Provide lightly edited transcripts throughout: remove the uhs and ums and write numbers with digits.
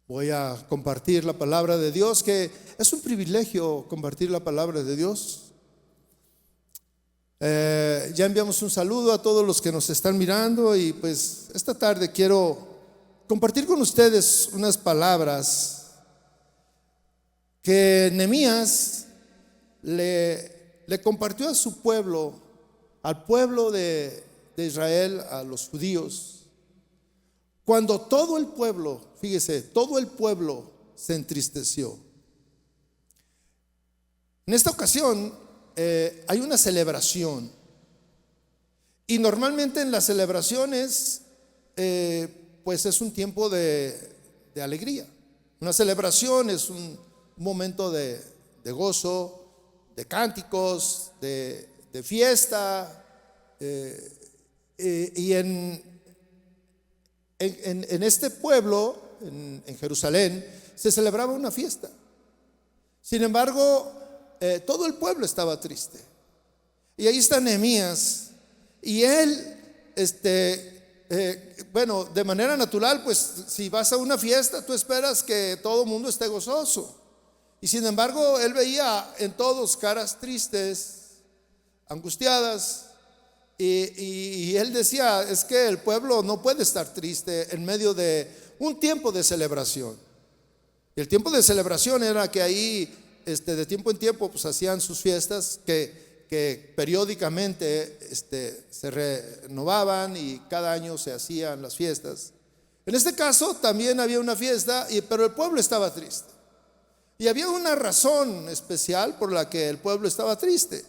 Voy a compartir la palabra de Dios, que es un privilegio compartir la palabra de Dios. Ya enviamos un saludo a todos los que nos están mirando y pues esta tarde quiero compartir con ustedes unas palabras que Nehemías le compartió a su pueblo, al pueblo de Israel, a los judíos. Cuando todo el pueblo, fíjese, todo el pueblo se entristeció. En esta ocasión hay una celebración. Y normalmente en las celebraciones, pues es un tiempo de alegría. Una celebración es un momento de gozo, de cánticos, de fiesta. Y en este pueblo, en Jerusalén, se celebraba una fiesta. Sin embargo, todo el pueblo estaba triste. Y ahí está Nehemías. Y él, bueno, de manera natural, pues si vas a una fiesta, tú esperas que todo el mundo esté gozoso. Y sin embargo, él veía en todos caras tristes, angustiadas. Y él decía, es que el pueblo no puede estar triste en medio de un tiempo de celebración. Y el tiempo de celebración era que ahí, de tiempo en tiempo, pues hacían sus fiestas que periódicamente se renovaban y cada año se hacían las fiestas. En este caso también había una fiesta, pero el pueblo estaba triste. Y había una razón especial por la que el pueblo estaba triste.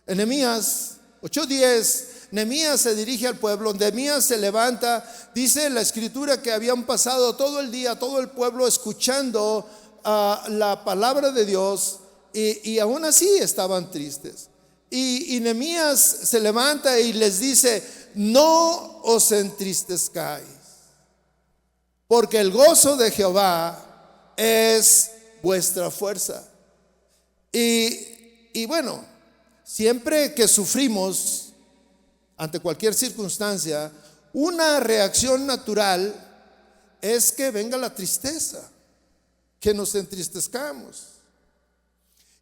En Nehemías 8:10, Nehemías se dirige al pueblo. Nehemías se levanta. Dice la escritura que habían pasado todo el día, todo el pueblo escuchando la palabra de Dios, y aún así estaban tristes. Y Nehemías se levanta y les dice: no os entristezcáis, porque el gozo de Jehová es vuestra fuerza. Y bueno, siempre que sufrimos ante cualquier circunstancia, una reacción natural es que venga la tristeza, que nos entristezcamos.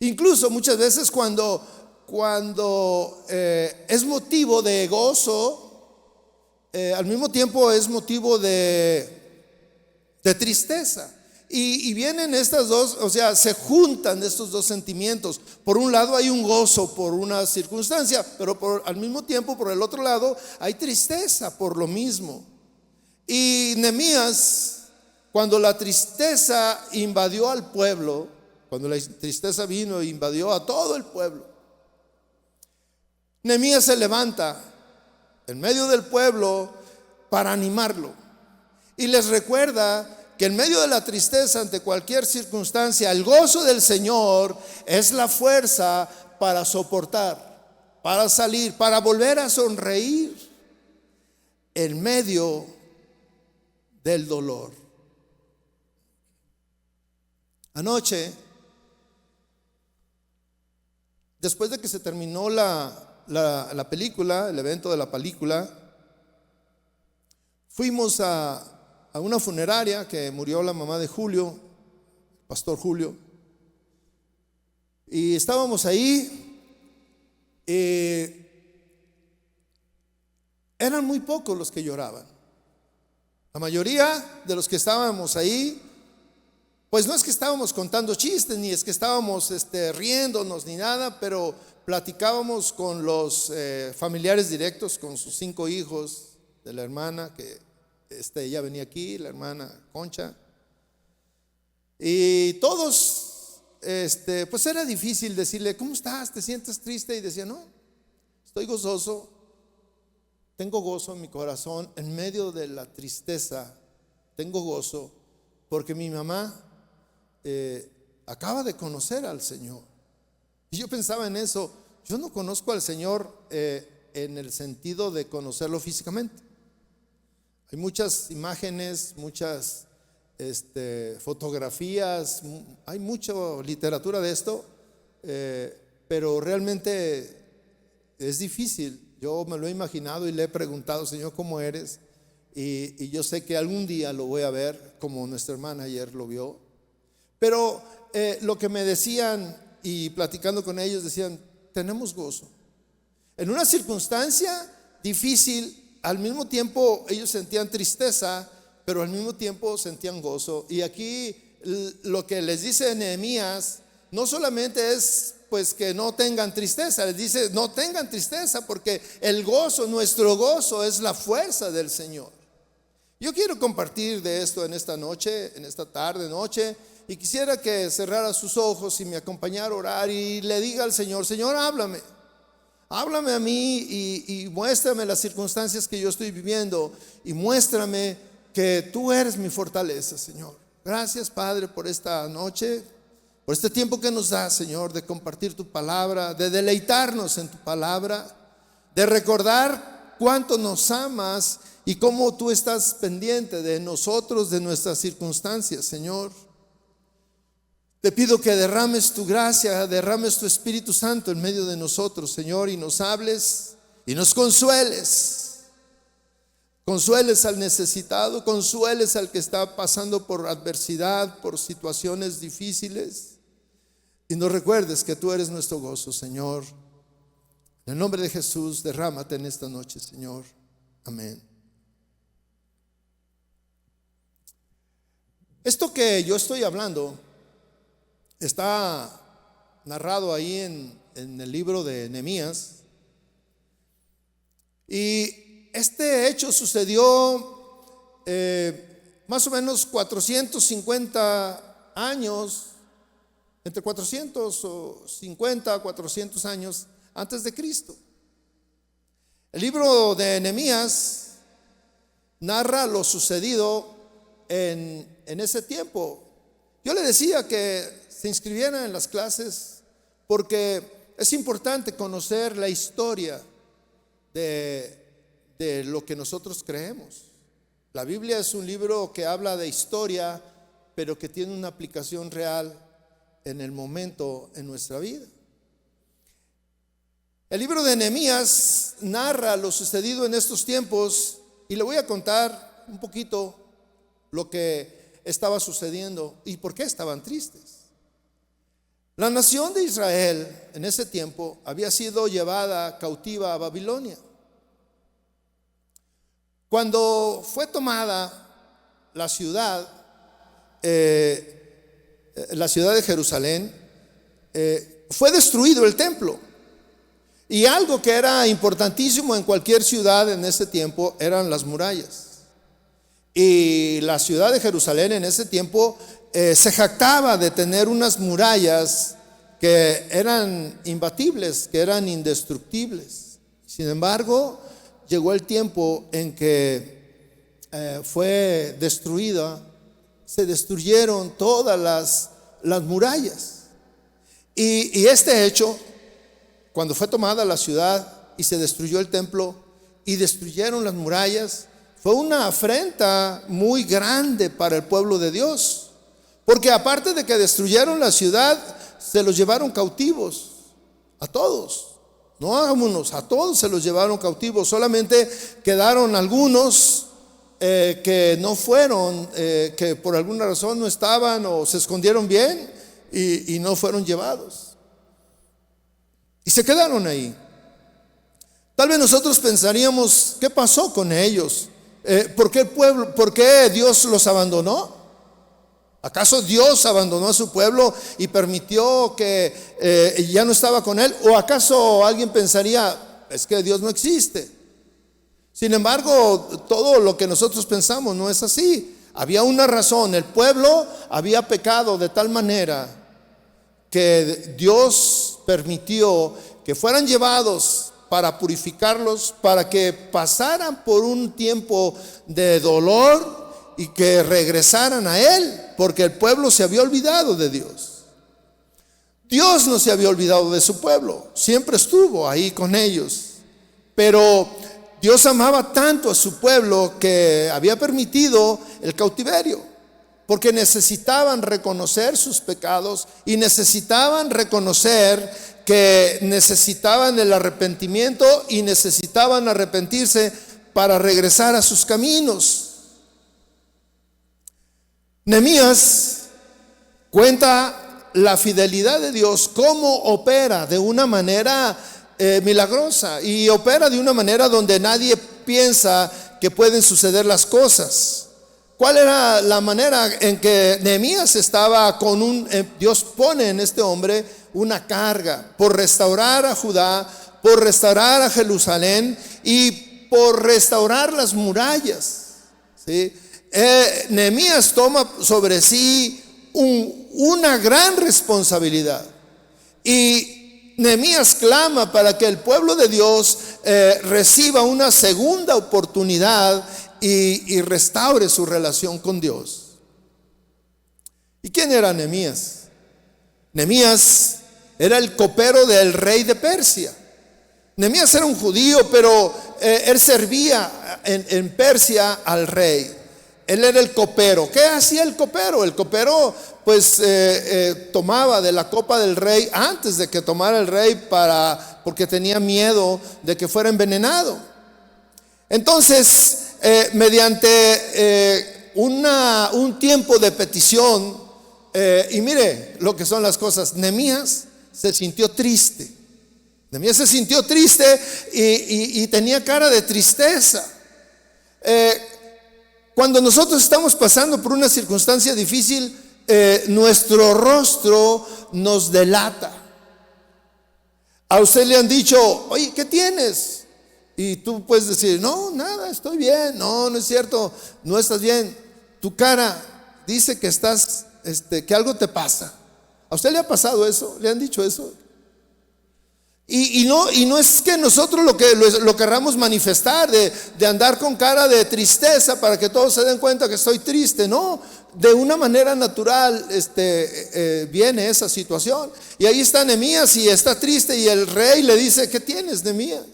Incluso muchas veces cuando es motivo de gozo, al mismo tiempo es motivo de tristeza. Y vienen estas dos, o sea, se juntan estos dos sentimientos. Por un lado hay un gozo por una circunstancia, pero al mismo tiempo, por el otro lado, hay tristeza por lo mismo. Y Nehemías, cuando la tristeza invadió al pueblo, cuando la tristeza vino e invadió a todo el pueblo, Nehemías se levanta en medio del pueblo para animarlo. Y les recuerda que en medio de la tristeza, ante cualquier circunstancia, el gozo del Señor es la fuerza para soportar, para salir, para volver a sonreír en medio del dolor. Anoche, después de que se terminó la película, el evento de la película, fuimos a una funeraria que murió la mamá de Julio, pastor Julio, y estábamos ahí. Eran muy pocos los que lloraban. La mayoría de los que estábamos ahí, pues no es que estábamos contando chistes, ni es que estábamos riéndonos ni nada, pero platicábamos con los familiares directos, con sus 5 hijos de la hermana, que ella venía aquí, la hermana Concha, y todos, pues era difícil decirle: ¿cómo estás? ¿Te sientes triste? Y decía: no, estoy gozoso, tengo gozo en mi corazón, en medio de la tristeza tengo gozo, porque mi mamá acaba de conocer al Señor. Y yo pensaba en eso. Yo no conozco al Señor en el sentido de conocerlo físicamente. Hay muchas imágenes, muchas fotografías, hay mucha literatura de esto, pero realmente es difícil. Yo me lo he imaginado y le he preguntado: Señor, ¿cómo eres? y yo sé que algún día lo voy a ver, como nuestra hermana ayer lo vio. Pero lo que me decían, y platicando con ellos, decían: tenemos gozo. En una circunstancia difícil, al mismo tiempo ellos sentían tristeza, pero al mismo tiempo sentían gozo. Y aquí lo que les dice Nehemías no solamente es pues que no tengan tristeza, les dice: no tengan tristeza, porque el gozo, nuestro gozo, es la fuerza del Señor. Yo quiero compartir de esto en esta noche, en esta tarde, noche, y quisiera que cerrara sus ojos y me acompañara a orar y le diga al Señor: Señor, háblame a mí y muéstrame las circunstancias que yo estoy viviendo, y muéstrame que tú eres mi fortaleza, Señor. Gracias, Padre, por esta noche, por este tiempo que nos das, Señor, de compartir tu palabra, de deleitarnos en tu palabra, de recordar cuánto nos amas y cómo tú estás pendiente de nosotros, de nuestras circunstancias, Señor. Te pido que derrames tu gracia, derrames tu Espíritu Santo en medio de nosotros, Señor, y nos hables y nos consueles. Consueles al necesitado, consueles al que está pasando por adversidad, por situaciones difíciles. Y nos recuerdes que tú eres nuestro gozo, Señor. En el nombre de Jesús, derrámate en esta noche, Señor. Amén. Esto que yo estoy hablando está narrado ahí en el libro de Nehemías. Y este hecho sucedió más o menos 450 años, entre 450 a 400 años antes de Cristo. El libro de Nehemías narra lo sucedido en ese tiempo. Yo le decía que se inscribieran en las clases porque es importante conocer la historia de lo que nosotros creemos. La Biblia es un libro que habla de historia, pero que tiene una aplicación real en el momento en nuestra vida. El libro de Nehemías narra lo sucedido en estos tiempos, y le voy a contar un poquito lo que estaba sucediendo y por qué estaban tristes. La nación de Israel en ese tiempo había sido llevada cautiva a Babilonia. Cuando fue tomada la ciudad de Jerusalén, fue destruido el templo. Y algo que era importantísimo en cualquier ciudad en ese tiempo eran las murallas. Y la ciudad de Jerusalén en ese tiempo se jactaba de tener unas murallas que eran imbatibles, que eran indestructibles. Sin embargo, llegó el tiempo en que fue destruida, se destruyeron todas las murallas. Y este hecho, cuando fue tomada la ciudad y se destruyó el templo y destruyeron las murallas, fue una afrenta muy grande para el pueblo de Dios, porque aparte de que destruyeron la ciudad, se los llevaron cautivos a todos, no a unos, a todos se los llevaron cautivos. Solamente quedaron algunos que no fueron, que por alguna razón no estaban o se escondieron bien y no fueron llevados y se quedaron ahí. Tal vez nosotros pensaríamos: ¿qué pasó con ellos? ¿Por qué Dios los abandonó? ¿Acaso Dios abandonó a su pueblo y permitió que ya no estaba con él? ¿O acaso alguien pensaría: es que Dios no existe? Sin embargo, todo lo que nosotros pensamos no es así. Había una razón. El pueblo había pecado de tal manera que Dios permitió que fueran llevados para purificarlos, para que pasaran por un tiempo de dolor y que regresaran a Él, porque el pueblo se había olvidado de Dios. Dios no se había olvidado de su pueblo, siempre estuvo ahí con ellos, pero Dios amaba tanto a su pueblo que había permitido el cautiverio, porque necesitaban reconocer sus pecados y necesitaban reconocer que necesitaban el arrepentimiento y necesitaban arrepentirse para regresar a sus caminos. Nehemías cuenta la fidelidad de Dios, cómo opera de una manera milagrosa, y opera de una manera donde nadie piensa que pueden suceder las cosas. ¿Cuál era la manera en que Nehemías estaba con Dios pone en este hombre una carga por restaurar a Judá, por restaurar a Jerusalén y por restaurar las murallas, ¿sí? Nehemías toma sobre sí una gran responsabilidad, y Nehemías clama para que el pueblo de Dios reciba una segunda oportunidad y restaure su relación con Dios. ¿Y quién era Nehemías? Nehemías era el copero del rey de Persia. Nehemías era un judío, pero él servía en Persia al rey. Él era el copero. ¿Qué hacía el copero? El copero pues tomaba de la copa del rey antes de que tomara el rey, porque tenía miedo de que fuera envenenado. Entonces, mediante un tiempo de petición, y mire lo que son las cosas, Nehemías se sintió triste. Nehemías se sintió triste y tenía cara de tristeza. Cuando nosotros estamos pasando por una circunstancia difícil, nuestro rostro nos delata. A usted le han dicho: oye, ¿qué tienes? Y tú puedes decir: no, nada, estoy bien. No, no es cierto, no estás bien. Tu cara dice que estás, que algo te pasa. ¿A usted le ha pasado eso? ¿Le han dicho eso? Y no es que nosotros lo querramos manifestar de andar con cara de tristeza para que todos se den cuenta que estoy triste. No, de una manera natural viene esa situación. Y ahí está Nehemías y está triste, y el rey le dice: ¿qué tienes, Nehemías?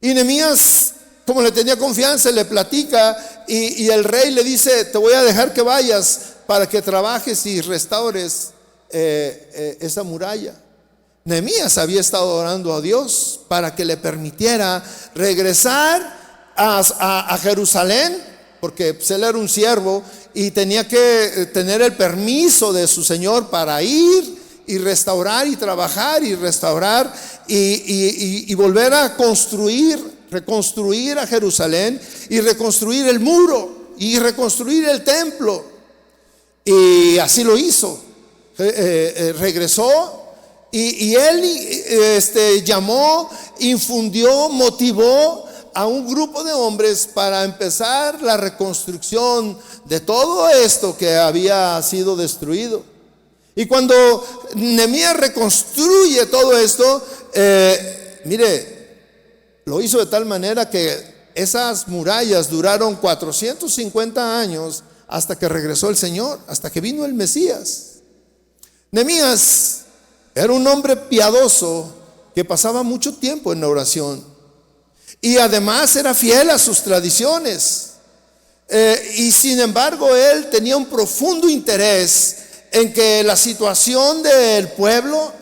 Y Nehemías, como le tenía confianza, le platica, y el rey le dice: te voy a dejar que vayas para que trabajes y restaures esa muralla. Nehemías había estado orando a Dios para que le permitiera regresar a Jerusalén, porque pues, él era un siervo y tenía que tener el permiso de su Señor para ir y restaurar y trabajar y restaurar y volver a reconstruir a Jerusalén, y reconstruir el muro y reconstruir el templo. Y así lo hizo. Regresó. Y él llamó, infundió, motivó a un grupo de hombres para empezar la reconstrucción de todo esto que había sido destruido. Y cuando Nehemías reconstruye todo esto, mire, lo hizo de tal manera que esas murallas duraron 450 años hasta que regresó el Señor, hasta que vino el Mesías. Nehemías era un hombre piadoso que pasaba mucho tiempo en la oración, y además era fiel a sus tradiciones. Y sin embargo, él tenía un profundo interés en que la situación del pueblo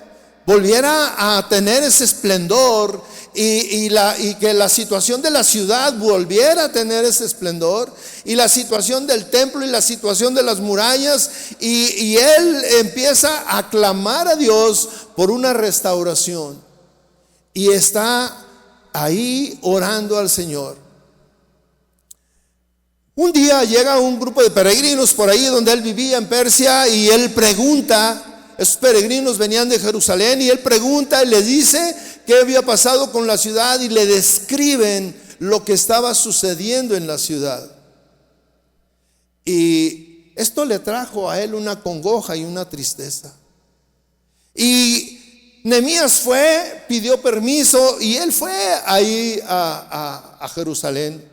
volviera a tener ese esplendor, y que la situación de la ciudad volviera a tener ese esplendor, y la situación del templo y la situación de las murallas, y él empieza a clamar a Dios por una restauración, y está ahí orando al Señor. Un día llega un grupo de peregrinos por ahí donde él vivía en Persia, y él pregunta. Esos peregrinos venían de Jerusalén, y él pregunta y le dice qué había pasado con la ciudad, y le describen lo que estaba sucediendo en la ciudad. Y esto le trajo a él una congoja y una tristeza. Y Nehemías fue, pidió permiso, y él fue ahí a Jerusalén.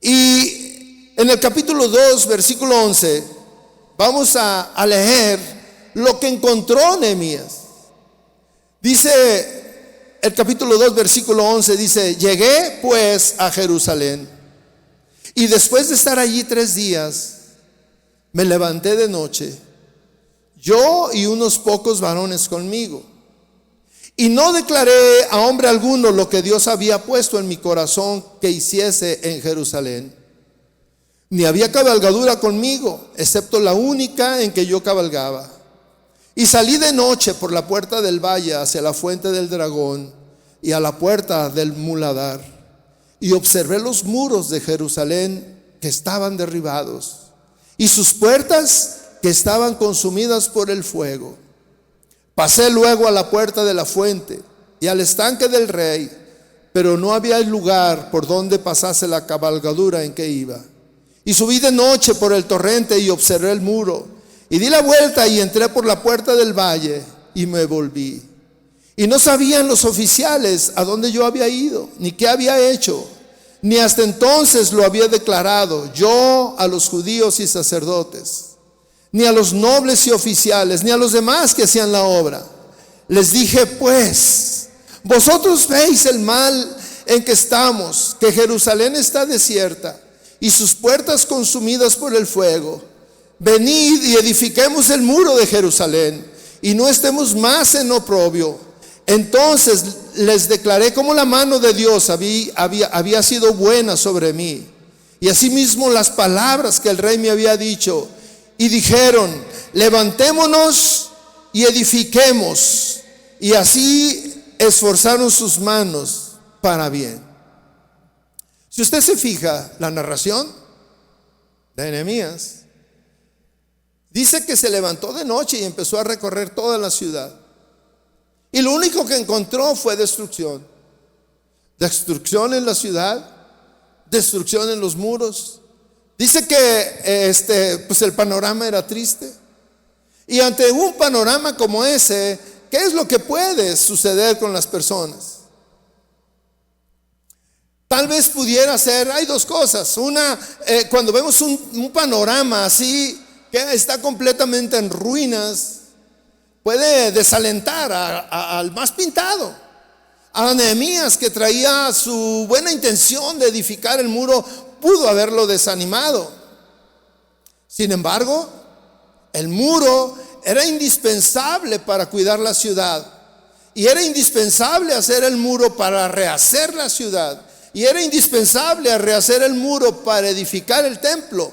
Y en el capítulo 2, versículo 11, vamos a leer lo que encontró Nehemías. Dice el capítulo 2, versículo 11, dice: llegué pues a Jerusalén, y después de estar allí 3 días, me levanté de noche, yo y unos pocos varones conmigo, Y no declaré a hombre alguno lo que Dios había puesto en mi corazón que hiciese en Jerusalén. Ni había cabalgadura conmigo, excepto la única en que yo cabalgaba. Y salí de noche por la puerta del valle hacia la fuente del dragón y a la puerta del muladar. Y observé los muros de Jerusalén que estaban derribados y sus puertas que estaban consumidas por el fuego. Pasé luego a la puerta de la fuente y al estanque del rey, pero no había lugar por donde pasase la cabalgadura en que iba. Y subí de noche por el torrente y observé el muro, y di la vuelta y entré por la puerta del valle y me volví. Y no sabían los oficiales a dónde yo había ido, ni qué había hecho, ni hasta entonces lo había declarado yo a los judíos y sacerdotes, ni a los nobles y oficiales, ni a los demás que hacían la obra. Les dije pues: vosotros veis el mal en que estamos, que Jerusalén está desierta y sus puertas consumidas por el fuego. Venid y edifiquemos el muro de Jerusalén y no estemos más en oprobio. Entonces les declaré cómo la mano de Dios había sido buena sobre mí, y asimismo las palabras que el rey me había dicho. Y dijeron: levantémonos y edifiquemos. Y así esforzaron sus manos para bien. Si usted se fija, la narración de Nehemías dice que se levantó de noche y empezó a recorrer toda la ciudad. Y lo único que encontró fue destrucción. Destrucción en la ciudad, destrucción en los muros. Dice que pues el panorama era triste. Y ante un panorama como ese, ¿qué es lo que puede suceder con las personas? Tal vez pudiera ser, hay dos cosas. Una, cuando vemos un panorama así, que está completamente en ruinas, puede desalentar al más pintado. A Nehemías, que traía su buena intención de edificar el muro, pudo haberlo desanimado. Sin embargo, el muro era indispensable para cuidar la ciudad, y era indispensable hacer el muro para rehacer la ciudad, y era indispensable rehacer el muro para edificar el templo.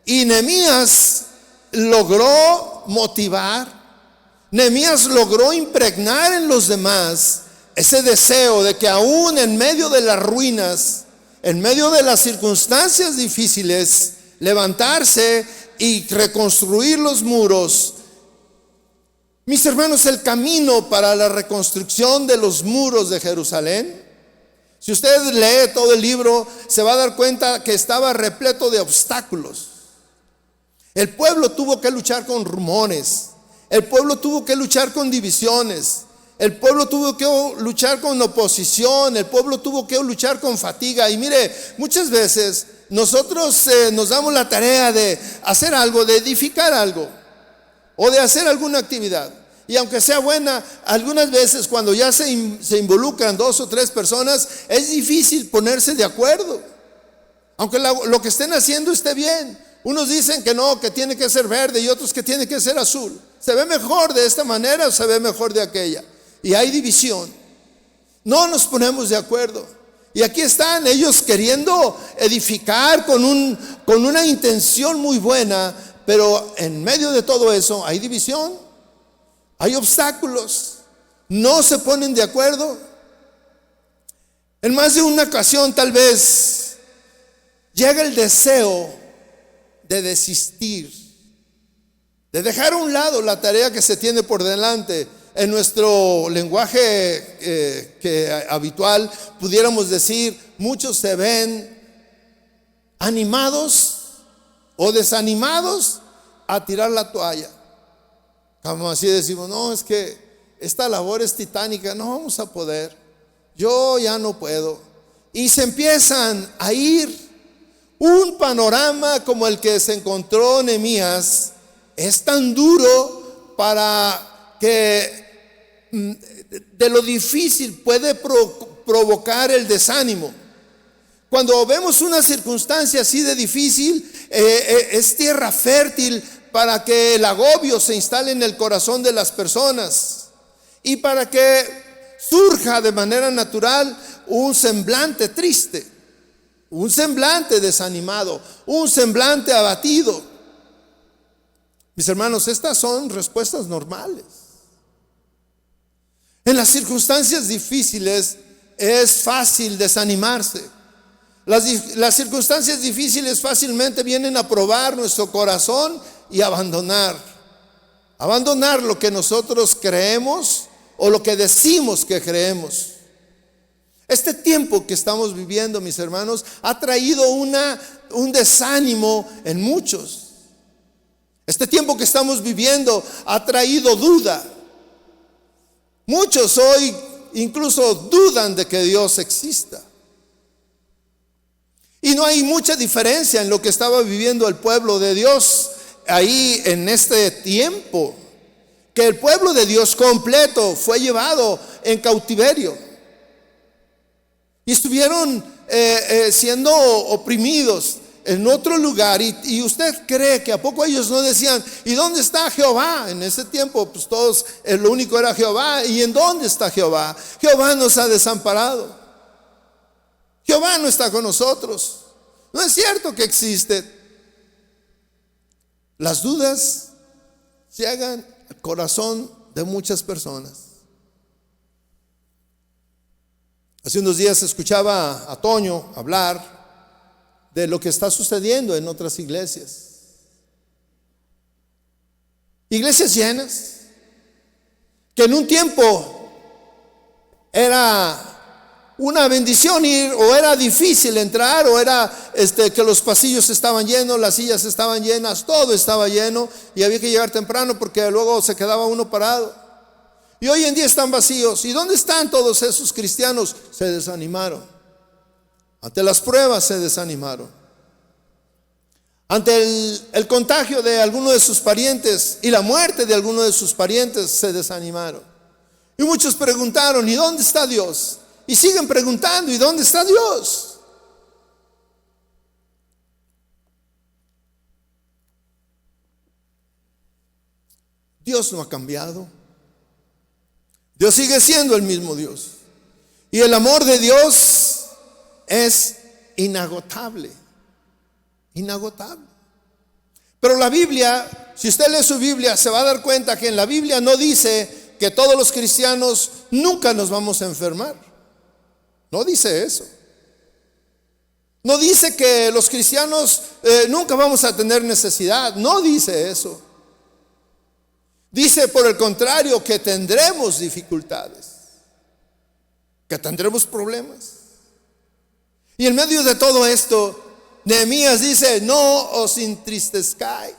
Y Nehemías logró motivar, Nehemías logró impregnar en los demás ese deseo de que aún en medio de las ruinas, en medio de las circunstancias difíciles, levantarse y reconstruir los muros. Mis hermanos, el camino para la reconstrucción de los muros de Jerusalén, si usted lee todo el libro, se va a dar cuenta que estaba repleto de obstáculos. El pueblo tuvo que luchar con rumores, el pueblo tuvo que luchar con divisiones, el pueblo tuvo que luchar con oposición, el pueblo tuvo que luchar con fatiga. Y mire, muchas veces nosotros nos damos la tarea de hacer algo, de edificar algo, o de hacer alguna actividad. Y aunque sea buena, algunas veces cuando ya se involucran 2 o 3 personas, es difícil ponerse de acuerdo. Aunque lo que estén haciendo esté bien. Unos dicen que no, que tiene que ser verde, y otros que tiene que ser azul. ¿Se ve mejor de esta manera o se ve mejor de aquella? Y hay división. No nos ponemos de acuerdo. Y aquí están ellos queriendo edificar con una intención muy buena, pero en medio de todo eso hay división, hay obstáculos, no se ponen de acuerdo. En más de una ocasión tal vez llega el deseo de desistir, de dejar a un lado la tarea que se tiene por delante. En nuestro lenguaje habitual pudiéramos decir, muchos se ven animados o desanimados a tirar la toalla. Como así decimos: no, es que esta labor es titánica, no vamos a poder, yo ya no puedo. Y se empiezan a ir. Un panorama como el que se encontró Nehemías es tan duro para que de lo difícil puede provocar el desánimo. Cuando vemos una circunstancia así de difícil, es tierra fértil para que el agobio se instale en el corazón de las personas. y para que surja de manera natural un semblante triste, un semblante desanimado, un semblante abatido. Mis hermanos, estas son respuestas normales. En las circunstancias difíciles es fácil desanimarse. Las circunstancias difíciles fácilmente vienen a probar nuestro corazón y abandonar lo que nosotros creemos o lo que decimos que creemos. Este tiempo que estamos viviendo, mis hermanos, ha traído un desánimo en muchos. Este tiempo que estamos viviendo ha traído duda. Muchos hoy incluso dudan de que Dios exista. Y no hay mucha diferencia en lo que estaba viviendo el pueblo de Dios ahí en este tiempo, que el pueblo de Dios completo fue llevado en cautiverio y estuvieron siendo oprimidos en otro lugar. Y usted cree que a poco ellos no decían: ¿y dónde está Jehová? En ese tiempo pues todos, lo único era Jehová. ¿Y en dónde está Jehová? Jehová nos ha desamparado, Jehová no está con nosotros. No es cierto que existe. Las dudas llegan al corazón de muchas personas. Hace unos días escuchaba a Toño hablar de lo que está sucediendo en otras iglesias. Iglesias llenas, que en un tiempo era una bendición ir, o era difícil entrar, o era que los pasillos estaban llenos, las sillas estaban llenas, todo estaba lleno y había que llegar temprano porque luego se quedaba uno parado. Y hoy en día están vacíos. ¿Y dónde están todos esos cristianos? Se desanimaron. Ante las pruebas se desanimaron. Ante el contagio de alguno de sus parientes y la muerte de alguno de sus parientes se desanimaron. Y muchos preguntaron: ¿y dónde está Dios? Y siguen preguntando: ¿y dónde está Dios? Dios no ha cambiado. Dios sigue siendo el mismo Dios. Y el amor de Dios es inagotable. Inagotable. Pero la Biblia, si usted lee su Biblia, se va a dar cuenta que en la Biblia no dice que todos los cristianos nunca nos vamos a enfermar. No dice eso. No dice que los cristianos nunca vamos a tener necesidad. No dice eso. Dice, por el contrario, que tendremos dificultades, que tendremos problemas. Y en medio de todo esto, Nehemías dice: no os entristezcáis,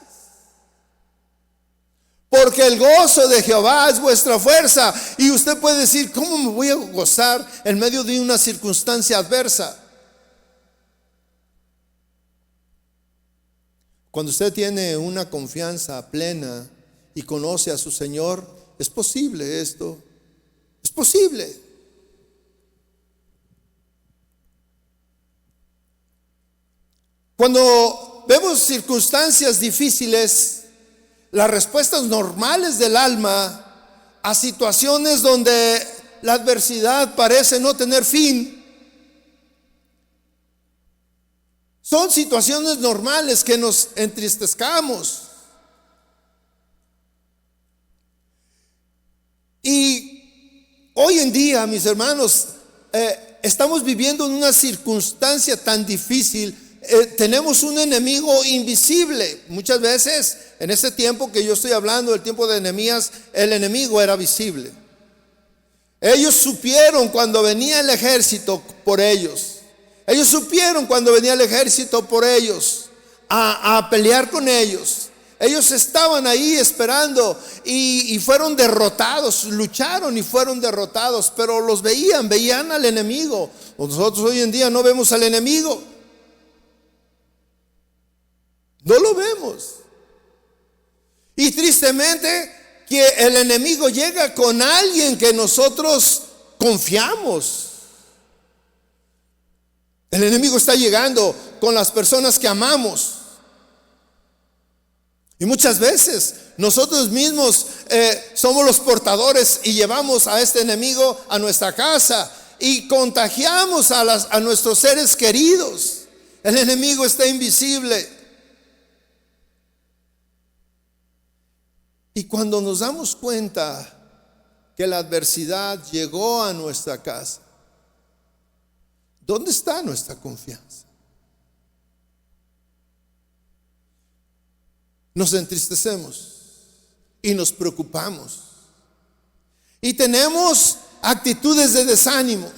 porque el gozo de Jehová es vuestra fuerza. Y usted puede decir: ¿cómo me voy a gozar en medio de una circunstancia adversa? Cuando usted tiene una confianza plena y conoce a su Señor, es posible esto. Es posible. Cuando vemos circunstancias difíciles, las respuestas normales del alma a situaciones donde la adversidad parece no tener fin, son situaciones normales que nos entristezcamos. Y hoy en día, mis hermanos, estamos viviendo en una circunstancia tan difícil. Tenemos un enemigo invisible. Muchas veces en ese tiempo que yo estoy hablando, el tiempo de Nehemías, el enemigo era visible. Ellos supieron cuando venía el ejército por ellos. Ellos supieron cuando venía el ejército por ellos a pelear con ellos. Ellos estaban ahí esperando y fueron derrotados, lucharon y fueron derrotados, pero los veían al enemigo. Nosotros hoy en día no vemos al enemigo. No lo vemos. Y tristemente que el enemigo llega con alguien que nosotros confiamos. El enemigo está llegando con las personas que amamos. Y muchas veces nosotros mismos somos los portadores y llevamos a este enemigo a nuestra casa y contagiamos a nuestros seres queridos. El enemigo está invisible. Y cuando nos damos cuenta que la adversidad llegó a nuestra casa, ¿dónde está nuestra confianza? Nos entristecemos y nos preocupamos y tenemos actitudes de desánimo.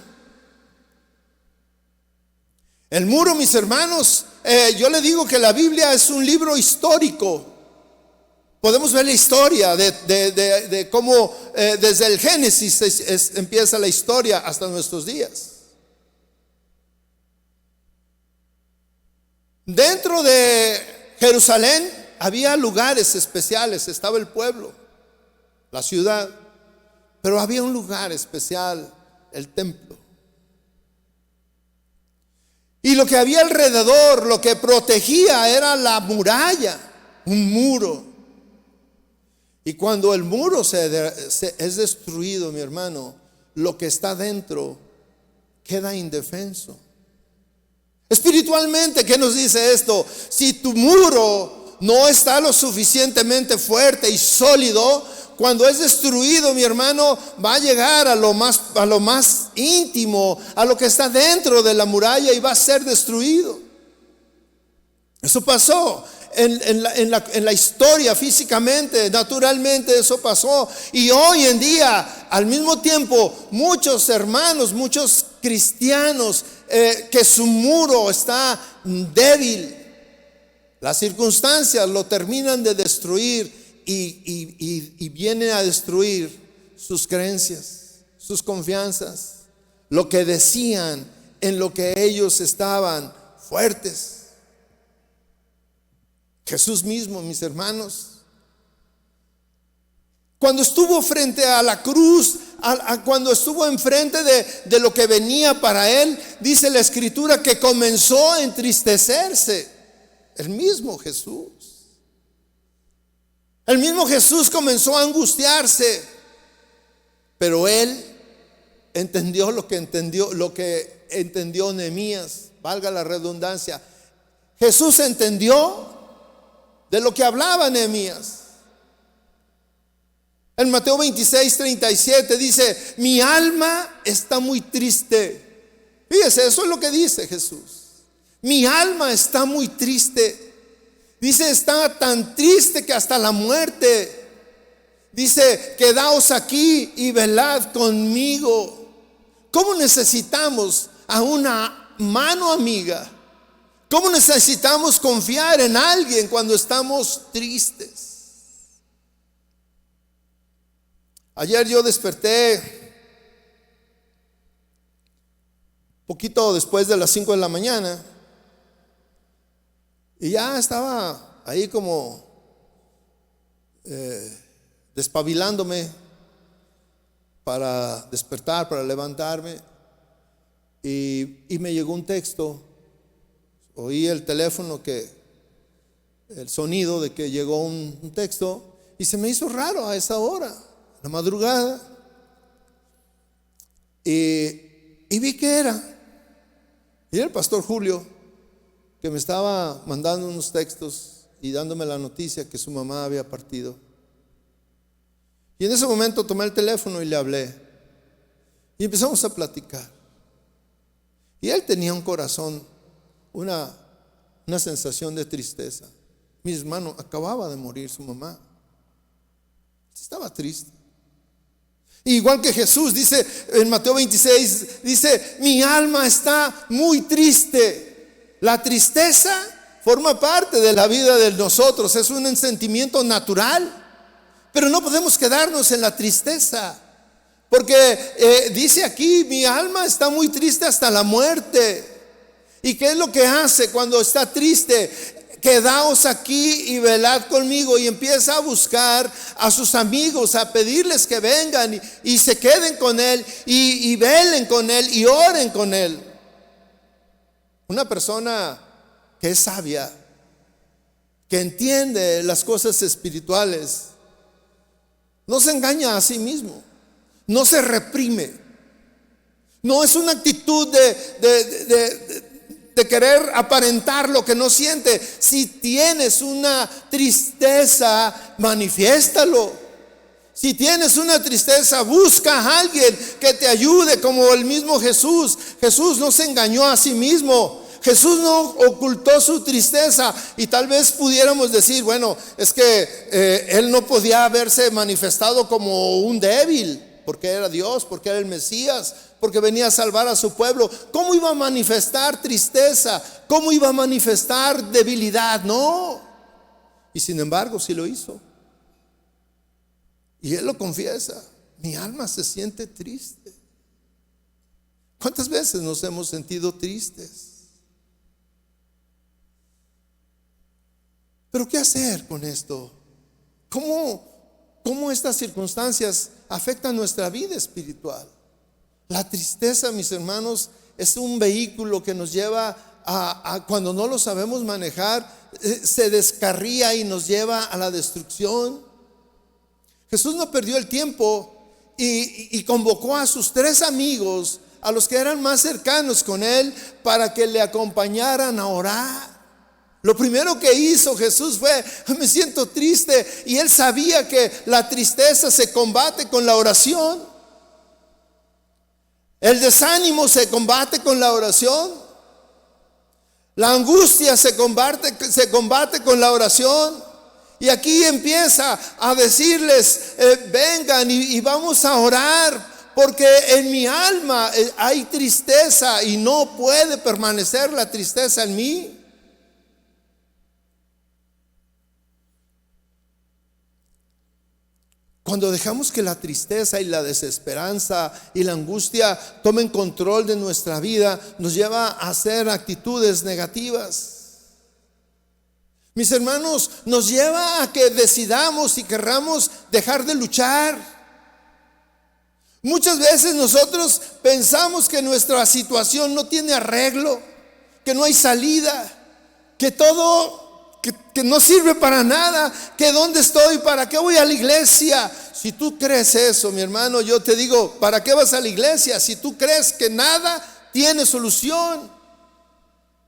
El muro, mis hermanos, yo le digo que la Biblia es un libro histórico. Podemos ver la historia de cómo desde el Génesis empieza la historia hasta nuestros días. Dentro de Jerusalén había lugares especiales, estaba el pueblo, la ciudad, pero había un lugar especial, el templo. Y lo que había alrededor, lo que protegía era la muralla, un muro. Y cuando el muro es destruido, mi hermano, lo que está dentro queda indefenso. Espiritualmente, ¿qué nos dice esto? Si tu muro no está lo suficientemente fuerte y sólido, cuando es destruido, mi hermano, va a llegar a lo más íntimo, a lo que está dentro de la muralla, y va a ser destruido. Eso pasó en la historia, físicamente, naturalmente eso pasó. Y hoy en día, al mismo tiempo, muchos hermanos, muchos cristianos, que su muro está débil, las circunstancias lo terminan de destruir y vienen a destruir sus creencias, sus confianzas, lo que decían, en lo que ellos estaban fuertes. Jesús mismo, mis hermanos, cuando estuvo frente a la cruz, cuando estuvo enfrente de lo que venía para él, dice la Escritura que comenzó a entristecerse. El mismo Jesús. El mismo Jesús comenzó a angustiarse, pero él entendió lo que entendió Nehemías, valga la redundancia. Jesús entendió de lo que hablaba Nehemías. En Mateo 26:37 dice: mi alma está muy triste. Fíjese, eso es lo que dice Jesús. Mi alma está muy triste. Dice, está tan triste que hasta la muerte. Dice, quedaos aquí y velad conmigo. ¿Cómo necesitamos a una mano amiga? ¿Cómo necesitamos confiar en alguien cuando estamos tristes? Ayer yo desperté poquito después de las 5 de la mañana y ya estaba ahí como despabilándome para despertar, para levantarme, y me llegó un texto. Oí el teléfono, el sonido de que llegó un texto, y se me hizo raro a esa hora, la madrugada, y vi que era el pastor Julio, que me estaba mandando unos textos y dándome la noticia que su mamá había partido. Y en ese momento tomé el teléfono y le hablé, y empezamos a platicar. Y él tenía un corazón, una sensación de tristeza. Mi hermano, acababa de morir su mamá, estaba triste. Igual que Jesús dice en Mateo 26, dice: mi alma está muy triste. La tristeza forma parte de la vida de nosotros, es un sentimiento natural, pero no podemos quedarnos en la tristeza, porque dice aquí: mi alma está muy triste hasta la muerte. ¿Y qué es lo que hace cuando está triste? Quedaos aquí y velad conmigo, y empieza a buscar a sus amigos, a pedirles que vengan y se queden con él y velen con él y oren con él. Una persona que es sabia que entiende las cosas espirituales, no se engaña a sí mismo, no se reprime. No es una actitud de querer aparentar lo que no siente. Si tienes una tristeza, manifiéstalo. Si tienes una tristeza, busca a alguien que te ayude, como el mismo Jesús. Jesús no se engañó a sí mismo. Jesús no ocultó su tristeza. Y tal vez pudiéramos decir, bueno, es que él no podía haberse manifestado como un débil, porque era Dios, porque era el Mesías, porque venía a salvar a su pueblo. ¿Cómo iba a manifestar tristeza? ¿Cómo iba a manifestar debilidad? No. Y sin embargo sí lo hizo. Y él lo confiesa: mi alma se siente triste. ¿Cuántas veces nos hemos sentido tristes? Pero ¿qué hacer con esto? ¿Cómo estas circunstancias afectan nuestra vida espiritual? La tristeza, mis hermanos, es un vehículo que nos lleva a cuando no lo sabemos manejar, se descarría y nos lleva a la destrucción. Jesús no perdió el tiempo y convocó a sus 3 amigos, a los que eran más cercanos con él, para que le acompañaran a orar. Lo primero que hizo Jesús fue: me siento triste. Y él sabía que la tristeza se combate con la oración. El desánimo se combate con la oración. La angustia se combate con la oración. Y aquí empieza a decirles: vengan y vamos a orar, porque en mi alma hay tristeza y no puede permanecer la tristeza en mí. Cuando dejamos que la tristeza y la desesperanza y la angustia tomen control de nuestra vida, nos lleva a hacer actitudes negativas. Mis hermanos, nos lleva a que decidamos y querramos dejar de luchar. Muchas veces nosotros pensamos que nuestra situación no tiene arreglo, que no hay salida, que todo que no sirve para nada, que dónde estoy, para qué voy a la iglesia. Si tú crees eso, mi hermano, yo te digo: ¿para qué vas a la iglesia si tú crees que nada tiene solución?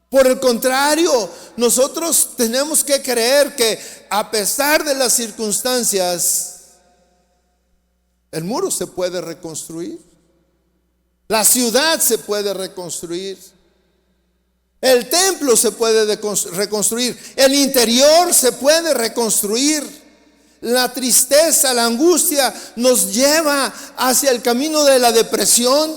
Por el contrario, nosotros tenemos que creer que a pesar de las circunstancias, el muro se puede reconstruir, la ciudad se puede reconstruir, el templo se puede reconstruir, el interior se puede reconstruir. La tristeza, la angustia nos lleva hacia el camino de la depresión.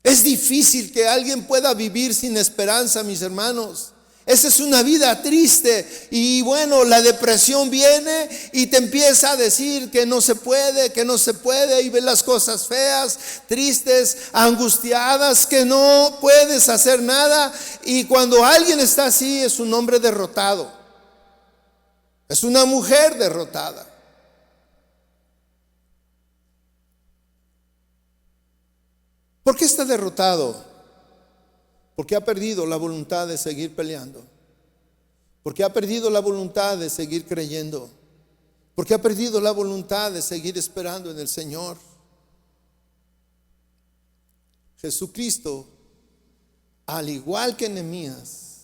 Es difícil que alguien pueda vivir sin esperanza, mis hermanos. Esa es una vida triste. Y bueno, la depresión viene y te empieza a decir que no se puede, y ves las cosas feas, tristes, angustiadas, que no puedes hacer nada. Y cuando alguien está así, es un hombre derrotado, es una mujer derrotada. ¿Por qué está derrotado? Porque ha perdido la voluntad de seguir peleando. Porque ha perdido la voluntad de seguir creyendo. Porque ha perdido la voluntad de seguir esperando en el Señor. Jesucristo, al igual que Nehemías,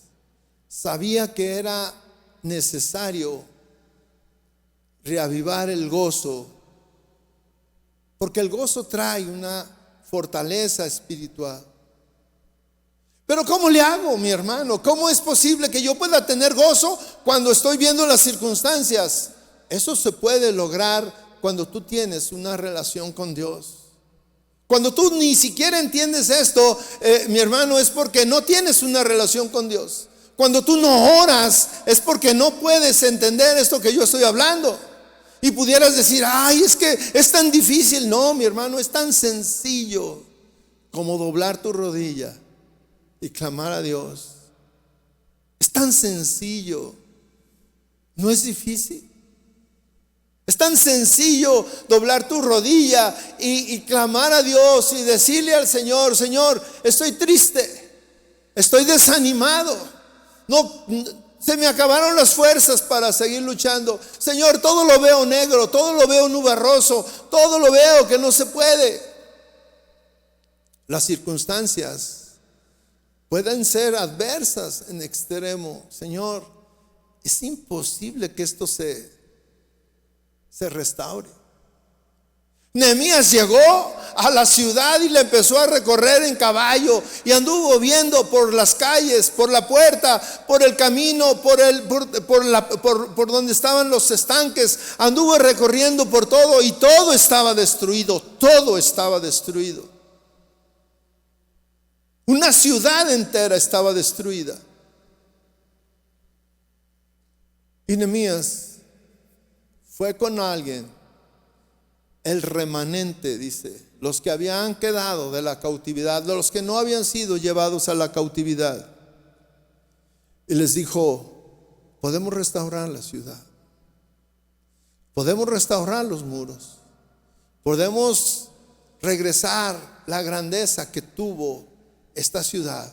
sabía que era necesario reavivar el gozo, porque el gozo trae una fortaleza espiritual. Pero ¿cómo le hago, mi hermano? ¿Cómo es posible que yo pueda tener gozo cuando estoy viendo las circunstancias? Eso se puede lograr cuando tú tienes una relación con Dios. Cuando tú ni siquiera entiendes esto, mi hermano, es porque no tienes una relación con Dios. Cuando tú no oras, es porque no puedes entender esto que yo estoy hablando. Y pudieras decir: ay, es que es tan difícil. No, mi hermano, es tan sencillo como doblar tu rodilla y clamar a Dios. Es tan sencillo, no es difícil. Es tan sencillo doblar tu rodilla y clamar a Dios y decirle al Señor: Señor, estoy triste, estoy desanimado, No, se me acabaron las fuerzas para seguir luchando. Señor, todo lo veo negro, todo lo veo nubarroso, todo lo veo que no se puede. Las circunstancias pueden ser adversas en extremo. Señor, es imposible que esto se restaure. Nehemías llegó a la ciudad y la empezó a recorrer en caballo y anduvo viendo por las calles, por la puerta, por el camino, por donde estaban los estanques. Anduvo recorriendo por todo y todo estaba destruido, todo estaba destruido. Una ciudad entera estaba destruida. Y Nehemías fue con alguien, el remanente, dice, los que habían quedado de la cautividad, de los que no habían sido llevados a la cautividad. Y les dijo: podemos restaurar la ciudad, podemos restaurar los muros, podemos regresar la grandeza que tuvo esta ciudad.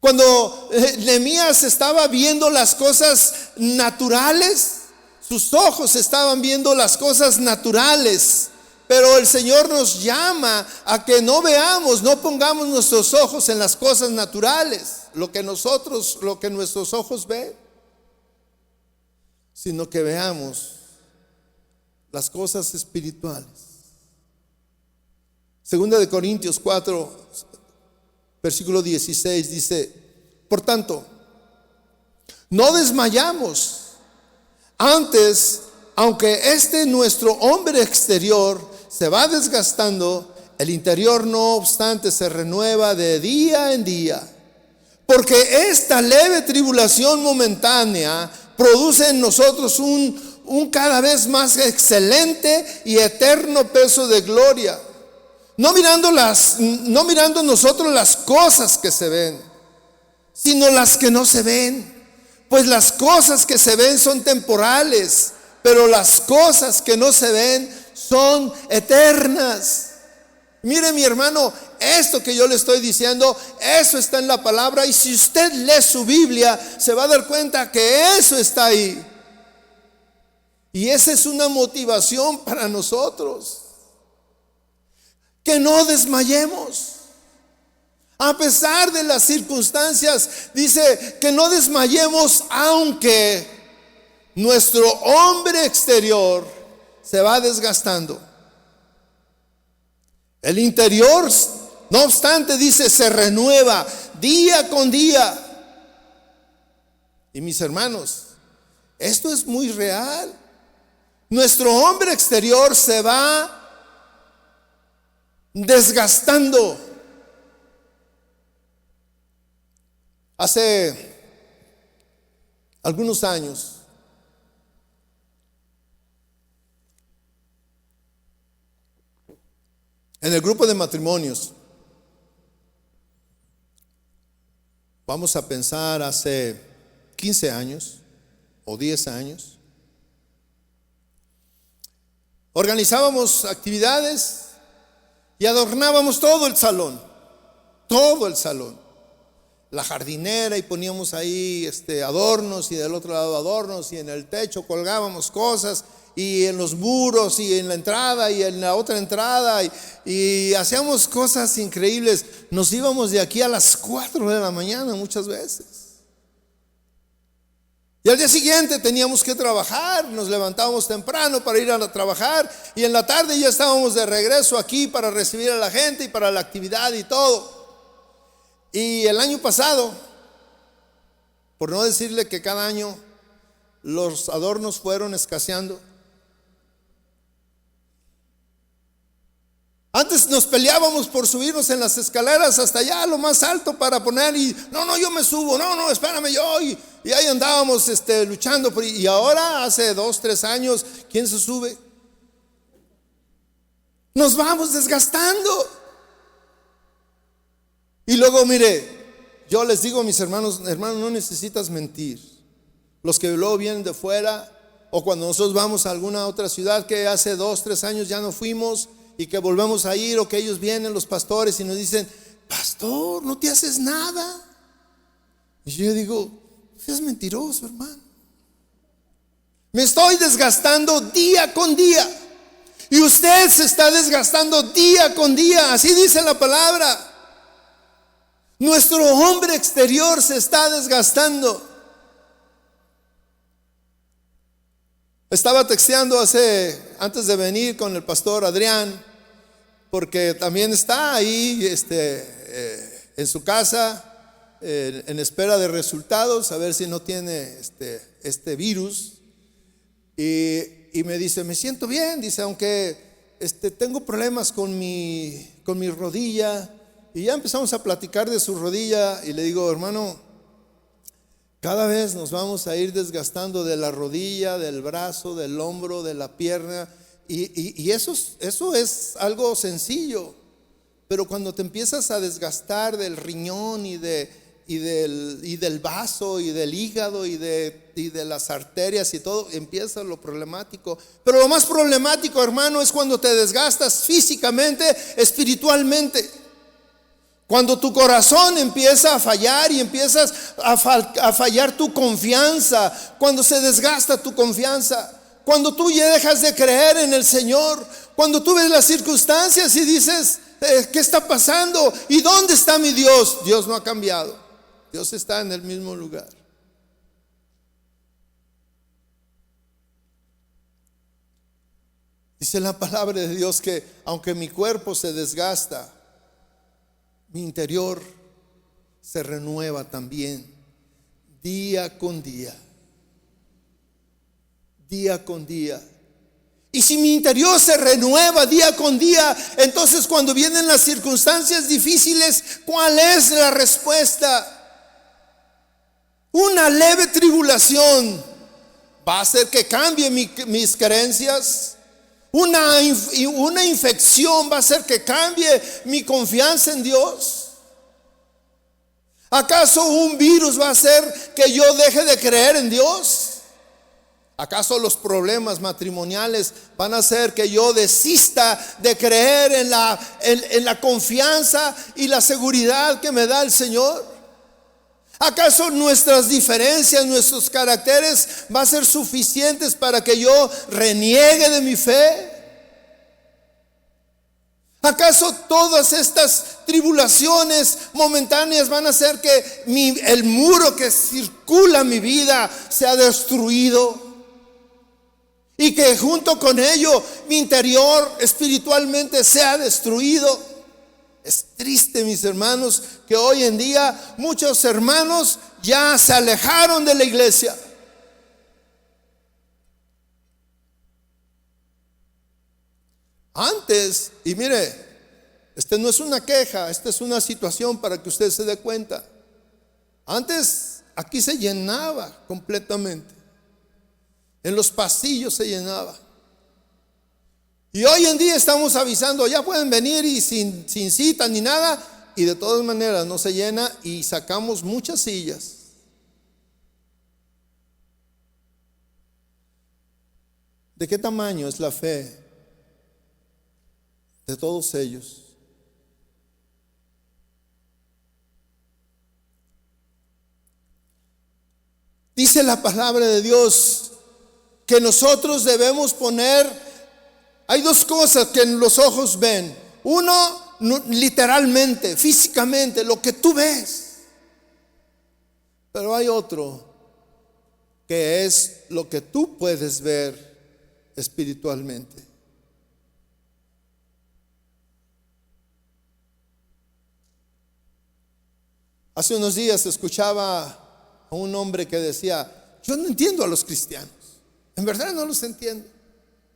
Cuando Nehemías estaba viendo las cosas naturales, sus ojos estaban viendo las cosas naturales, pero el Señor nos llama a que no veamos, no pongamos nuestros ojos en las cosas naturales, lo que nuestros ojos ven, sino que veamos las cosas espirituales. Segunda de Corintios 4, versículo 16 dice: por tanto, no desmayamos. Antes, aunque nuestro hombre exterior se va desgastando, el interior no obstante se renueva de día en día. Porque esta leve tribulación momentánea produce en nosotros un cada vez más excelente y eterno peso de gloria. No mirando nosotros las cosas que se ven, sino las que no se ven. Pues las cosas que se ven son temporales, pero las cosas que no se ven son eternas. Mire, mi hermano, esto que yo le estoy diciendo, eso está en la palabra, y si usted lee su Biblia, se va a dar cuenta que eso está ahí. Y esa es una motivación para nosotros, que no desmayemos. A pesar de las circunstancias, dice que no desmayemos, aunque nuestro hombre exterior se va desgastando. El interior, no obstante, dice, se renueva día con día. Y mis hermanos, esto es muy real. Nuestro hombre exterior se va desgastando. Hace algunos años, en el grupo de matrimonios, vamos a pensar hace 15 años o 10 años, organizábamos actividades y adornábamos todo el salón, la jardinera, y poníamos ahí adornos, y del otro lado adornos, y en el techo colgábamos cosas, y en los muros, y en la entrada, y en la otra entrada, y hacíamos cosas increíbles. Nos íbamos de aquí a las 4 de la mañana muchas veces, y al día siguiente teníamos que trabajar. Nos levantábamos temprano para ir a trabajar, y en la tarde ya estábamos de regreso aquí para recibir a la gente y para la actividad y todo. Y el año pasado, por no decirle que cada año los adornos fueron escaseando. Antes nos peleábamos por subirnos en las escaleras hasta allá a lo más alto para poner, y no, yo me subo, no, espérame yo, y ahí andábamos luchando y ahora hace 2, 3 años, ¿quién se sube? Nos vamos desgastando. Y luego, mire, yo les digo a mis hermanos, no necesitas mentir. Los que luego vienen de fuera, o cuando nosotros vamos a alguna otra ciudad que hace 2, 3 años ya no fuimos y que volvemos a ir, o que ellos vienen, los pastores, y nos dicen: pastor, no te haces nada. Y yo digo, es mentiroso, hermano. Me estoy desgastando día con día. Y usted se está desgastando día con día. Así dice la palabra. Nuestro hombre exterior se está desgastando. Estaba texteando antes de venir con el pastor Adrián, porque también está ahí en su casa en espera de resultados, a ver si no tiene este virus. Y me dice, me siento bien, dice, aunque tengo problemas con mi rodilla. Y ya empezamos a platicar de su rodilla y le digo, hermano, cada vez nos vamos a ir desgastando de la rodilla, del brazo, del hombro, de la pierna. Y eso es algo sencillo. Pero cuando te empiezas a desgastar del riñón y del vaso y del hígado y de las arterias y todo, empieza lo problemático. Pero lo más problemático, hermano, es cuando te desgastas físicamente, espiritualmente. Cuando tu corazón empieza a fallar y empiezas a fallar tu confianza, cuando se desgasta tu confianza, cuando tú ya dejas de creer en el Señor, cuando tú ves las circunstancias y dices, ¿qué está pasando? ¿Y dónde está mi Dios? Dios no ha cambiado, Dios está en el mismo lugar. Dice la palabra de Dios que aunque mi cuerpo se desgasta, mi interior se renueva también día con día, día con día. Y si mi interior se renueva día con día, entonces cuando vienen las circunstancias difíciles, ¿cuál es la respuesta? Una leve tribulación va a hacer que cambie mis creencias. Una infección va a hacer que cambie mi confianza en Dios. ¿Acaso un virus va a hacer que yo deje de creer en Dios? ¿Acaso los problemas matrimoniales van a hacer que yo desista de creer en la confianza y la seguridad que me da el Señor? ¿Acaso nuestras diferencias, nuestros caracteres van a ser suficientes para que yo reniegue de mi fe? ¿Acaso todas estas tribulaciones momentáneas van a hacer que el muro que circula mi vida sea destruido? Y que junto con ello mi interior espiritualmente sea destruido. Es triste, mis hermanos, que hoy en día muchos hermanos ya se alejaron de la iglesia. Antes, y mire, no es una queja, esta es una situación para que usted se dé cuenta. Antes aquí se llenaba completamente. En los pasillos se llenaba. Y hoy en día estamos avisando, ya pueden venir y sin cita ni nada. Y de todas maneras no se llena y sacamos muchas sillas. ¿De qué tamaño es la fe de todos ellos? Dice la palabra de Dios que nosotros debemos poner. Hay dos cosas que los ojos ven. Uno, literalmente, físicamente, lo que tú ves. Pero hay otro, que es lo que tú puedes ver espiritualmente. Hace unos días escuchaba a un hombre que decía, yo no entiendo a los cristianos. En verdad no los entiendo.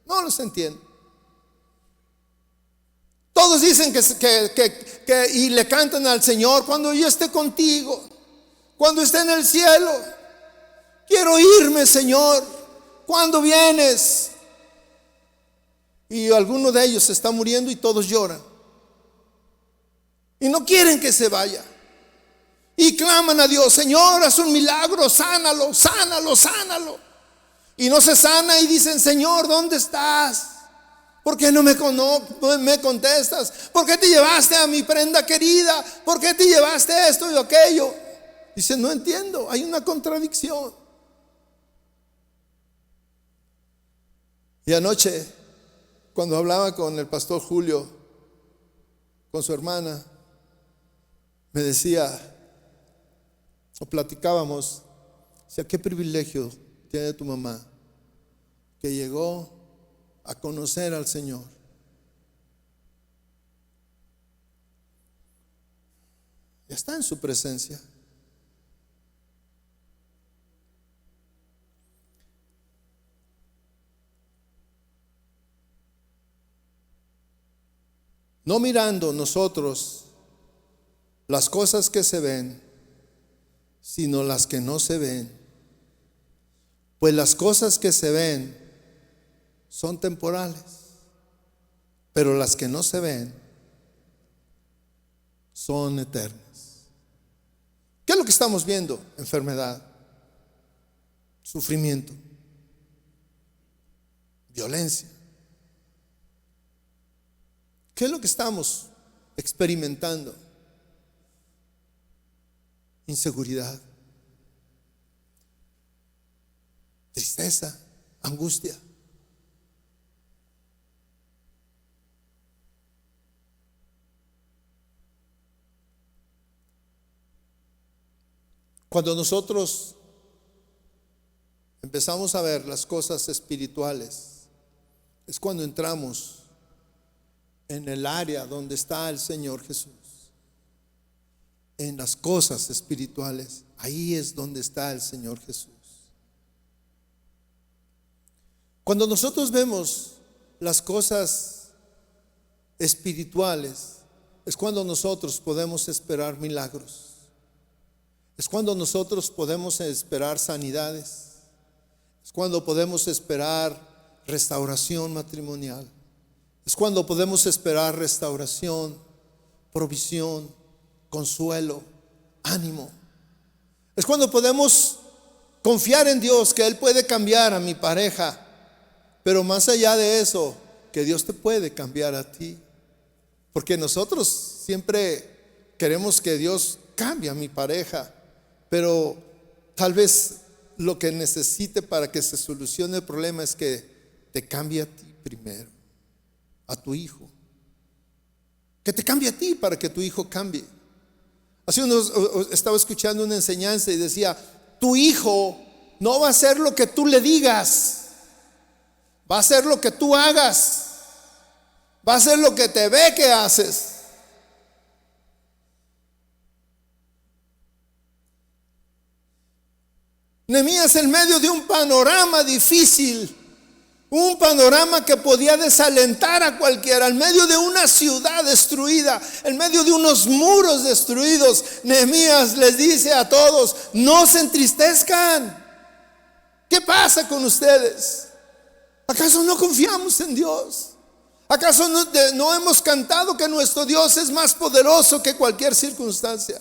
No los entiendo. Todos dicen que y le cantan al Señor, cuando yo esté contigo, cuando esté en el cielo, quiero irme, Señor, ¿cuándo vienes? Y alguno de ellos se está muriendo y todos lloran. Y no quieren que se vaya. Y claman a Dios, Señor, haz un milagro, sánalo, sánalo, sánalo. Y no se sana y dicen, Señor, ¿dónde estás? ¿Por qué no me contestas? ¿Por qué te llevaste a mi prenda querida? ¿Por qué te llevaste esto y aquello? Dice, no entiendo, hay una contradicción. Y anoche, cuando hablaba con el pastor Julio, con su hermana, me decía, o platicábamos, decía, qué privilegio tiene tu mamá, que llegó a conocer al Señor. Ya está en su presencia. No mirando nosotros las cosas que se ven, sino las que no se ven. Pues las cosas que se ven son temporales, pero las que no se ven son eternas. ¿Qué es lo que estamos viendo? Enfermedad, sufrimiento, violencia. ¿Qué es lo que estamos experimentando? Inseguridad, tristeza, angustia. Cuando nosotros empezamos a ver las cosas espirituales, es cuando entramos en el área donde está el Señor Jesús. En las cosas espirituales, ahí es donde está el Señor Jesús. Cuando nosotros vemos las cosas espirituales, es cuando nosotros podemos esperar milagros. Es cuando nosotros podemos esperar sanidades. Es cuando podemos esperar restauración matrimonial. Es cuando podemos esperar restauración, provisión, consuelo, ánimo. Es cuando podemos confiar en Dios, que Él puede cambiar a mi pareja, pero más allá de eso, que Dios te puede cambiar a ti. Porque nosotros siempre queremos que Dios cambie a mi pareja, pero tal vez lo que necesite para que se solucione el problema es que te cambie a ti primero, a tu hijo. Que te cambie a ti para que tu hijo cambie. Hace unos estaba escuchando una enseñanza y decía, tu hijo no va a hacer lo que tú le digas, va a hacer lo que tú hagas, va a hacer lo que te ve que haces. Nehemías, en medio de un panorama difícil, un panorama que podía desalentar a cualquiera, en medio de una ciudad destruida, en medio de unos muros destruidos, Nehemías les dice a todos, no se entristezcan. ¿Qué pasa con ustedes? ¿Acaso no confiamos en Dios? ¿Acaso no hemos cantado que nuestro Dios es más poderoso que cualquier circunstancia?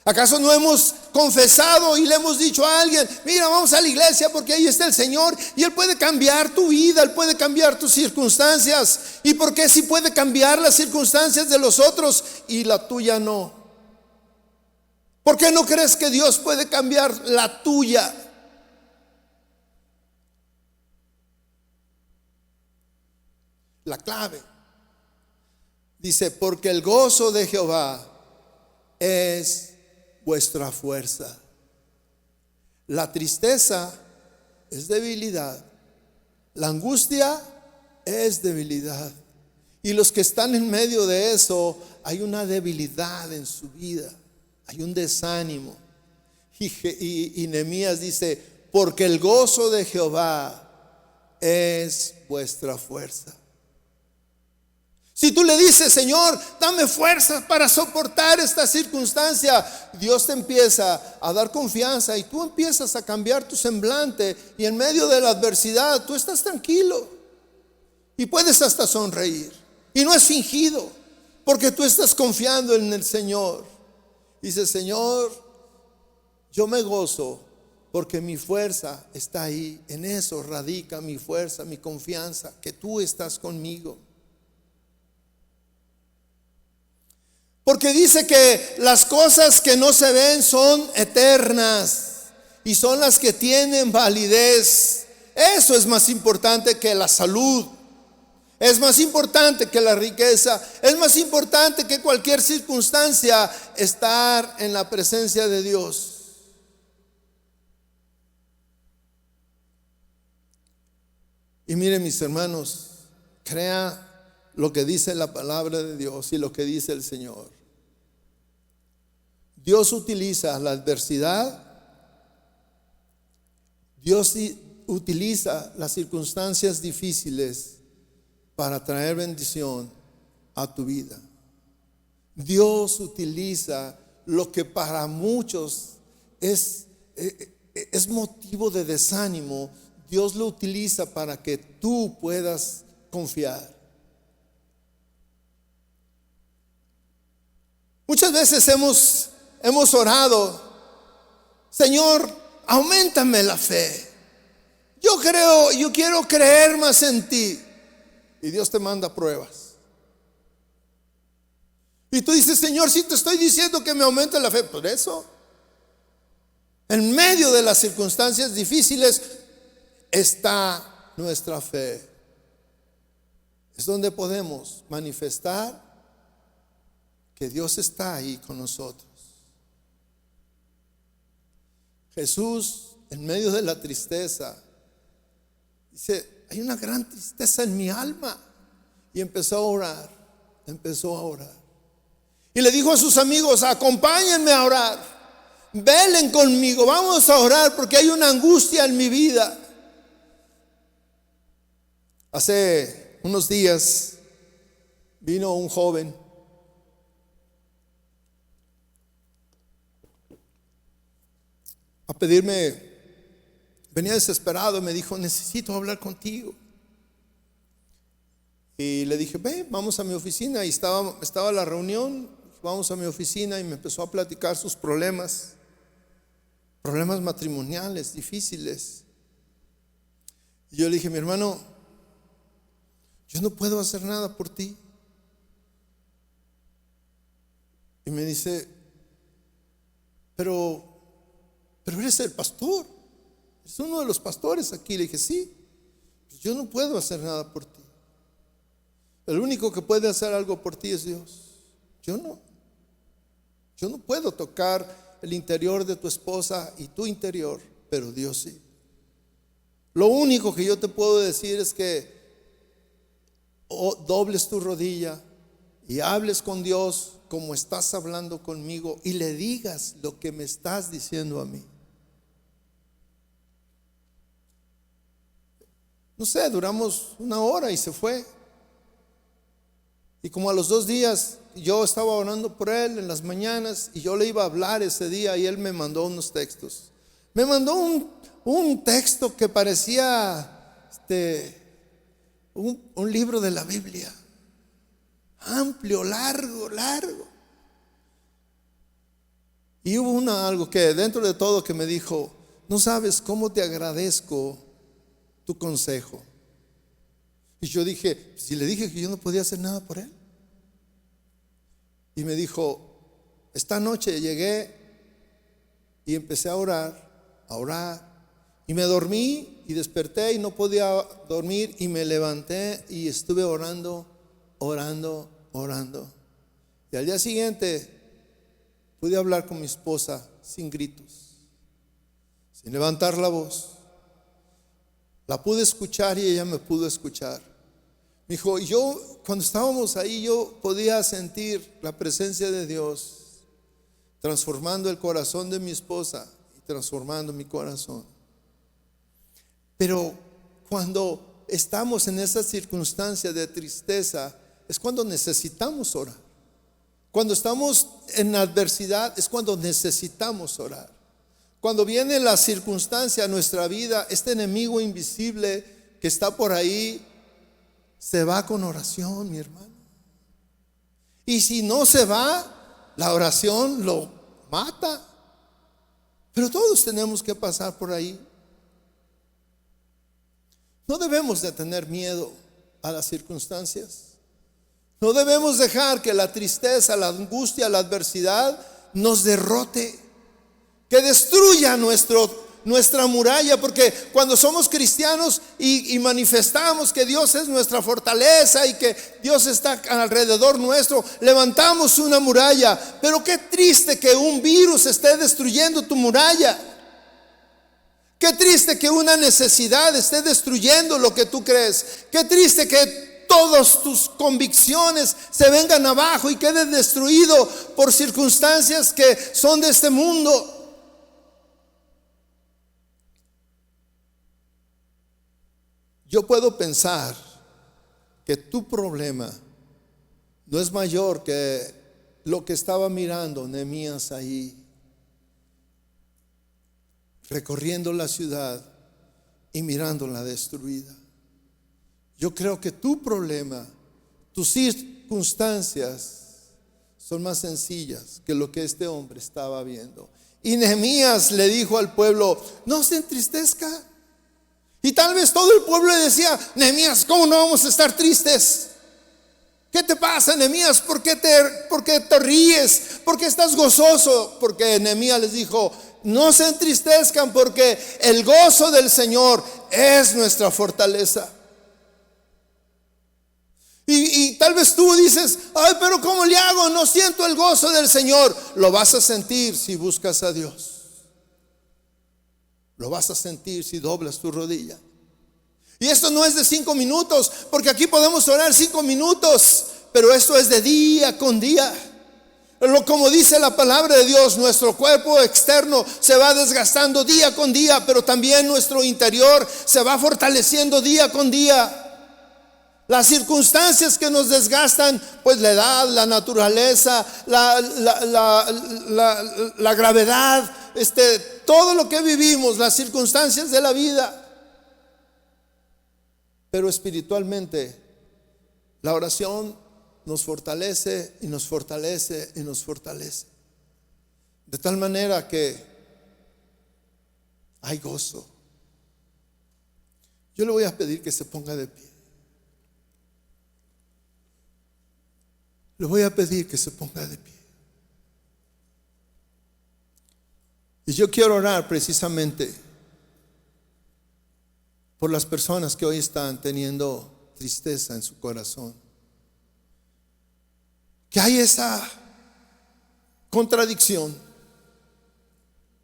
¿Acaso no hemos confesado y le hemos dicho a alguien, mira, vamos a la iglesia porque ahí está el Señor y Él puede cambiar tu vida, Él puede cambiar tus circunstancias? ¿Y por qué si puede cambiar las circunstancias de los otros y la tuya no? ¿Por qué no crees que Dios puede cambiar la tuya? La clave dice, porque el gozo de Jehová es vuestra fuerza. La tristeza es debilidad, la angustia es debilidad, y los que están en medio de eso, hay una debilidad en su vida, hay un desánimo. Y Nehemías dice, porque el gozo de Jehová es vuestra fuerza. Si tú le dices, Señor, dame fuerza para soportar esta circunstancia, Dios te empieza a dar confianza y tú empiezas a cambiar tu semblante, y en medio de la adversidad tú estás tranquilo y puedes hasta sonreír, y no es fingido, porque tú estás confiando en el Señor. Dice, Señor, yo me gozo porque mi fuerza está ahí, en eso radica mi fuerza, mi confianza, que tú estás conmigo. Porque dice que las cosas que no se ven son eternas y son las que tienen validez. Eso es más importante que la salud. Es más importante que la riqueza. Es más importante que cualquier circunstancia estar en la presencia de Dios. Y miren, mis hermanos, crea lo que dice la palabra de Dios y lo que dice el Señor. Dios utiliza la adversidad, Dios utiliza las circunstancias difíciles para traer bendición a tu vida. Dios utiliza lo que para muchos es motivo de desánimo. Dios lo utiliza para que tú puedas confiar. Muchas veces hemos orado: Señor, auméntame la fe. Yo quiero creer más en ti. Y Dios te manda pruebas. Y tú dices: Señor, si te estoy diciendo que me aumente la fe. Por eso, en medio de las circunstancias difíciles está nuestra fe. Es donde podemos manifestar que Dios está ahí con nosotros. Jesús, en medio de la tristeza, dice: hay una gran tristeza en mi alma. Y empezó a orar. Y le dijo a sus amigos: acompáñenme a orar, velen conmigo, vamos a orar porque hay una angustia en mi vida. Hace unos días vino un joven a pedirme, venía desesperado, me dijo: necesito hablar contigo. Y le dije: ven, vamos a mi oficina. Y estaba la reunión, vamos a mi oficina, y me empezó a platicar sus problemas matrimoniales difíciles. Y yo le dije: mi hermano, yo no puedo hacer nada por ti. Y me dice: pero eres el pastor, es uno de los pastores aquí. Le dije: sí, yo no puedo hacer nada por ti. El único que puede hacer algo por ti es Dios. Yo no puedo tocar el interior de tu esposa y tu interior, pero Dios sí. Lo único que yo te puedo decir es que dobles tu rodilla y hables con Dios como estás hablando conmigo, y le digas lo que me estás diciendo a mí. No sé, duramos una hora y se fue. Y como a los 2 días yo estaba orando por él en las mañanas, y yo le iba a hablar ese día, y él me mandó unos textos. Me mandó un texto que parecía un libro de la Biblia, amplio, largo. Y hubo algo que dentro de todo que me dijo: no sabes cómo te agradezco tu consejo. Y yo dije: si le dije que yo no podía hacer nada por él. Y me dijo: esta noche llegué y empecé a orar, y me dormí y desperté y no podía dormir, y me levanté y estuve orando. Y al día siguiente pude hablar con mi esposa sin gritos, sin levantar la voz. La pude escuchar y ella me pudo escuchar. Me dijo: yo cuando estábamos ahí, yo podía sentir la presencia de Dios transformando el corazón de mi esposa y transformando mi corazón. Pero cuando estamos en esa circunstancia de tristeza, es cuando necesitamos orar. Cuando estamos en adversidad es cuando necesitamos orar. Cuando viene la circunstancia a nuestra vida, este enemigo invisible que está por ahí se va con oración, mi hermano. Y si no se va, la oración lo mata. Pero todos tenemos que pasar por ahí. No debemos de tener miedo a las circunstancias. No debemos dejar que la tristeza, la angustia, la adversidad nos derrote, que destruya nuestra muralla, porque cuando somos cristianos y manifestamos que Dios es nuestra fortaleza y que Dios está alrededor nuestro, levantamos una muralla. Pero qué triste que un virus esté destruyendo tu muralla. Qué triste que una necesidad esté destruyendo lo que tú crees. Qué triste que todas tus convicciones se vengan abajo y quedes destruido por circunstancias que son de este mundo. Yo puedo pensar que tu problema no es mayor que lo que estaba mirando Nehemías ahí, recorriendo la ciudad y mirándola destruida. Yo creo que tu problema, tus circunstancias son más sencillas que lo que este hombre estaba viendo. Y Nehemías le dijo al pueblo: no se entristezca. Y tal vez todo el pueblo le decía: Nehemías, ¿cómo no vamos a estar tristes? ¿Qué te pasa, Nehemías? ¿Por qué te ríes? ¿Por qué estás gozoso? Porque Nehemías les dijo: no se entristezcan, porque el gozo del Señor es nuestra fortaleza. Y tal vez tú dices: ay, pero ¿cómo le hago? No siento el gozo del Señor. Lo vas a sentir si buscas a Dios. Lo vas a sentir si doblas tu rodilla. Y esto no es de 5 minutos, porque aquí podemos orar 5 minutos, pero esto es de día con día. Como dice la palabra de Dios, nuestro cuerpo externo se va desgastando día con día, pero también nuestro interior se va fortaleciendo día con día. Las circunstancias que nos desgastan, pues la edad, la naturaleza, la gravedad, todo lo que vivimos, las circunstancias de la vida. Pero espiritualmente, la oración nos fortalece y nos fortalece y nos fortalece, de tal manera que hay gozo. Yo le voy a pedir que se ponga de pie. Le voy a pedir que se ponga de pie. Y yo quiero orar precisamente por las personas que hoy están teniendo tristeza en su corazón. Que hay esa contradicción.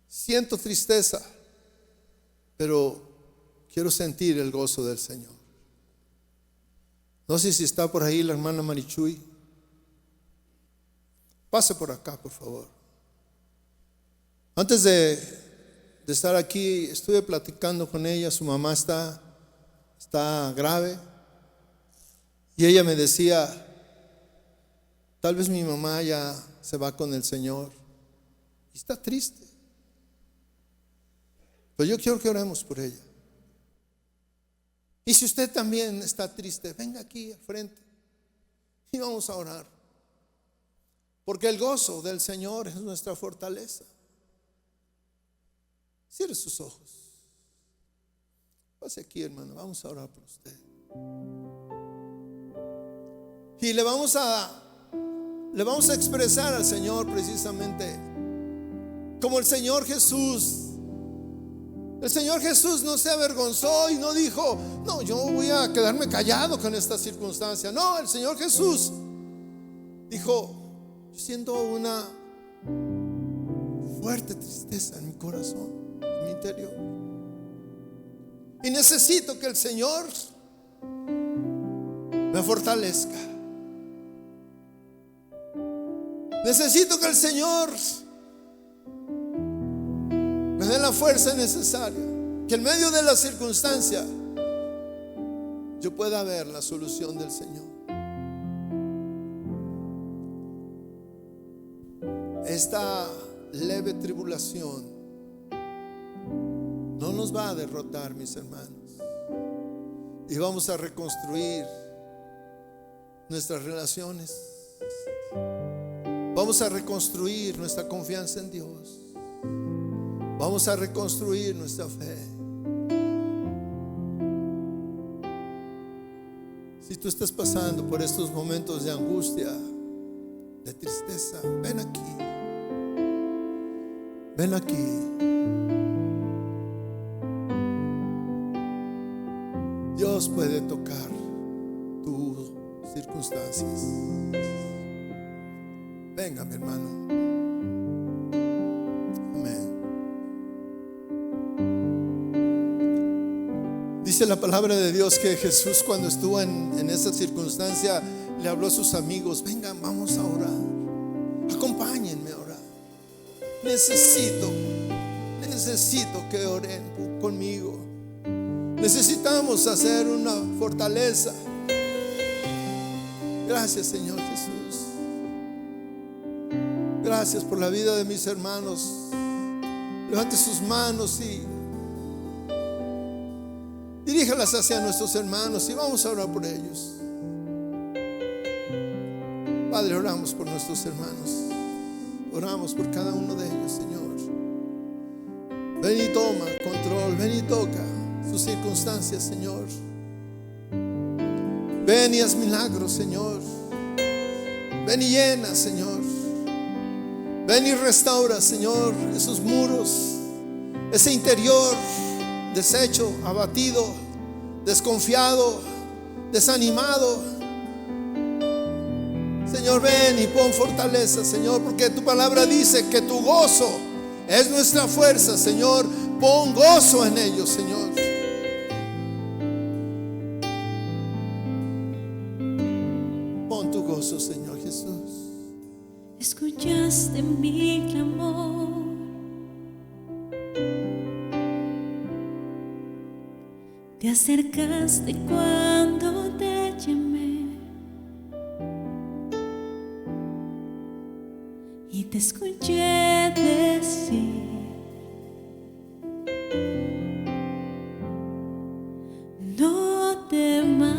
Siento tristeza, pero quiero sentir el gozo del Señor. No sé si está por ahí la hermana Marichuy. Pase por acá, por favor. Antes de estar aquí, estuve platicando con ella. Su mamá está grave. Y ella me decía: tal vez mi mamá ya se va con el Señor. Y está triste. Pero yo quiero que oremos por ella. Y si usted también está triste, venga aquí al frente y vamos a orar. Porque el gozo del Señor es nuestra fortaleza. Cierre sus ojos. Pase aquí, hermano. Vamos a orar por usted. Y le vamos a expresar al Señor precisamente como el Señor Jesús. El Señor Jesús no se avergonzó y no dijo: no, yo voy a quedarme callado con esta circunstancia. No, el Señor Jesús dijo: yo siento una fuerte tristeza en mi corazón, en mi interior, y necesito que el Señor me fortalezca. Necesito que el Señor me dé la fuerza necesaria, que en medio de la circunstancia yo pueda ver la solución del Señor. Esta leve tribulación no nos va a derrotar, mis hermanos, y vamos a reconstruir nuestras relaciones. Vamos a reconstruir nuestra confianza en Dios. Vamos a reconstruir nuestra fe. Si tú estás pasando por estos momentos de angustia, de tristeza, ven aquí. Ven aquí. Dios puede tocar tus circunstancias. Venga, mi hermano. Amén. Dice la palabra de Dios que Jesús, cuando estuvo en esa circunstancia, le habló a sus amigos: vengan, vamos a orar. Acompáñenme a orar. Necesito que oren conmigo. Necesitamos hacer una fortaleza. Gracias, Señor Jesús. Gracias por la vida de mis hermanos. Levante sus manos y diríjalas hacia nuestros hermanos y vamos a orar por ellos. Padre, oramos por nuestros hermanos. Oramos por cada uno de ellos, Señor. Ven y toma control, ven y toca sus circunstancias, Señor. Ven y haz milagros, Señor. Ven y llena, Señor. Ven y restaura, Señor, esos muros, ese interior deshecho, abatido, desconfiado, desanimado. Señor, ven y pon fortaleza, Señor, porque tu palabra dice que tu gozo es nuestra fuerza, Señor. Pon gozo en ellos, Señor. Pon tu gozo, Señor Jesús. Escuchaste mi clamor, te acercaste cuando te llamé y te escuché decir: no temas.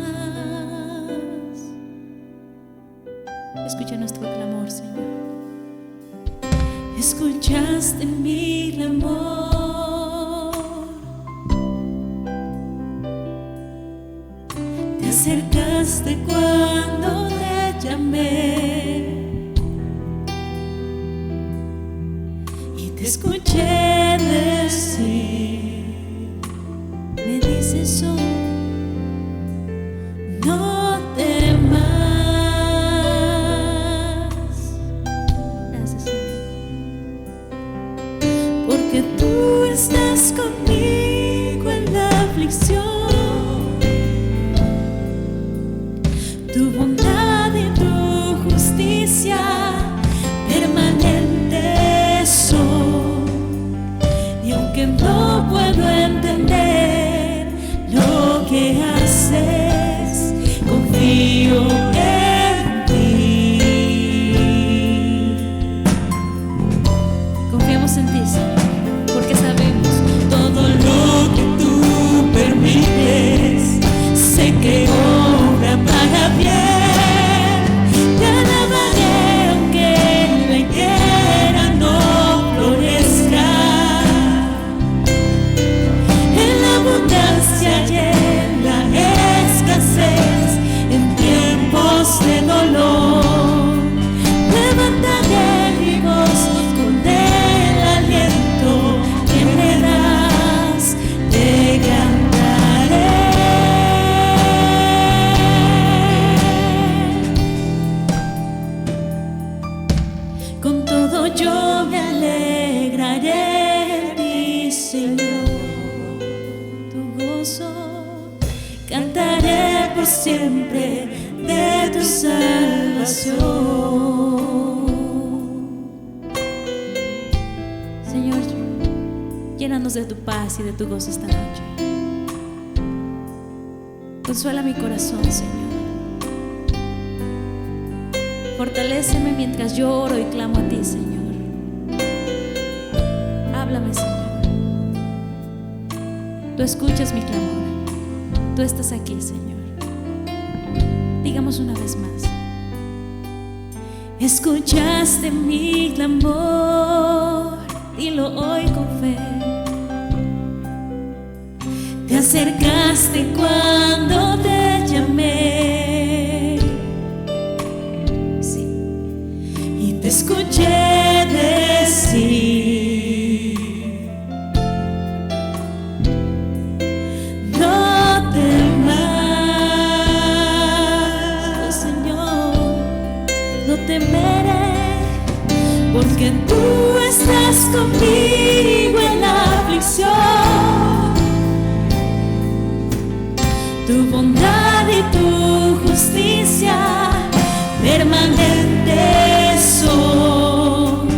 Escucha nuestro clamor, Señor. Escuchaste mi clamor, te acercaste cuando te llamé y te escuché decir, me dices hoy, no temas. Porque tú estás conmigo en la aflicción. Tu bondad y tu justicia permanentes son. Y aunque no puedo entender lo que haces, confío en ti. Confiamos en ti, Señor, porque sabemos todo lo que tú permites, sé que obra para bien. Te alabaré aunque la higuera no florezca, en la abundancia y en la escasez, en tiempos de dolor. Levantaré mi voz con el aliento que me das, te cantaré. Con todo yo me alegraré en ti, Señor. Tu gozo cantaré por siempre de tu salvación. Señor, llénanos de tu paz y de tu gozo esta noche. Consuela mi corazón, Señor. Fortaléceme mientras lloro y clamo a ti, Señor. Háblame, Señor. Tú escuchas mi clamor. Tú estás aquí, Señor. Digamos una vez más: escuchaste mi clamor, dilo hoy con fe. Te acercaste cuando te llamé conmigo en la aflicción. Tu bondad y tu justicia permanentes son.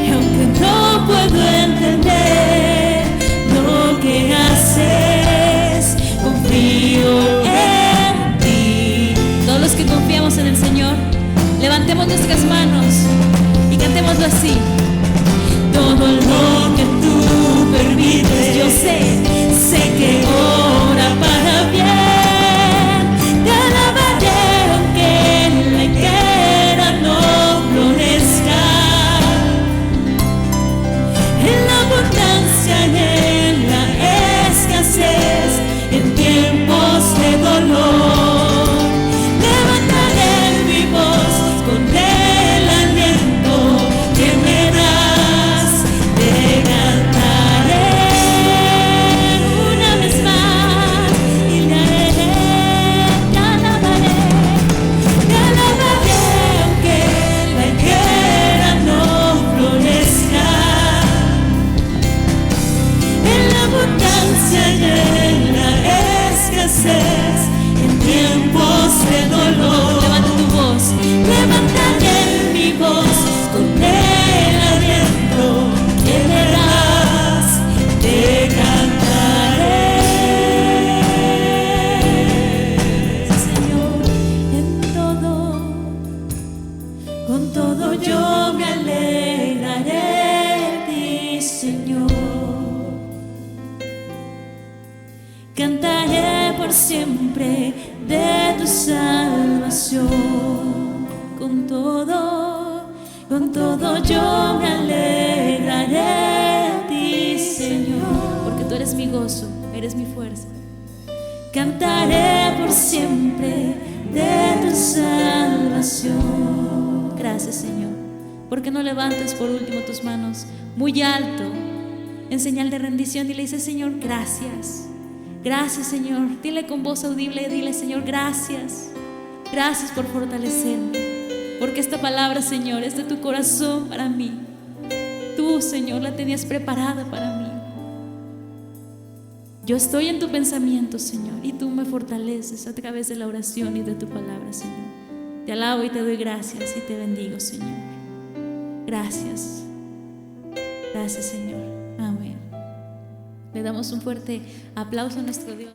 Y aunque no puedo entender lo que haces, confío en ti. Todos los que confiamos en el Señor, levantemos nuestras manos y cantémoslo así. Todo lo que tú permites, yo sé que obra para bien. Te alabaré aunque la higuera no florezca, en la abundancia y en la escasez, en tiempos de dolor. Levantaré mi voz con el aliento que me das. Te cantaré una vez más y le haré, te alabaré aunque la higuera no florezca, en la abundancia y en la escasez, en tiempos de dolor. Levanta tu voz, levantaré mi voz con el aliento que me das. Te cantaré, Señor, en todo, con todo yo me alegraré de ti, Señor. Cantaré por siempre de tu salvación. Con todo yo me alegraré de ti, Señor, porque tú eres mi gozo, eres mi fuerza. Cantaré por siempre de tu salvación. Gracias, Señor. ¿Por qué no levantas por último tus manos muy alto en señal de rendición y le dices: Señor, gracias? Gracias, Señor. Dile con voz audible, dile: Señor, gracias. Gracias por fortalecerme, porque esta palabra, Señor, es de tu corazón para mí. Tú, Señor, la tenías preparada para mí. Yo estoy en tu pensamiento, Señor, y tú me fortaleces a través de la oración y de tu palabra, Señor. Te alabo y te doy gracias y te bendigo, Señor. Gracias. Gracias, Señor. Amén. Le damos un fuerte aplauso a nuestro Dios.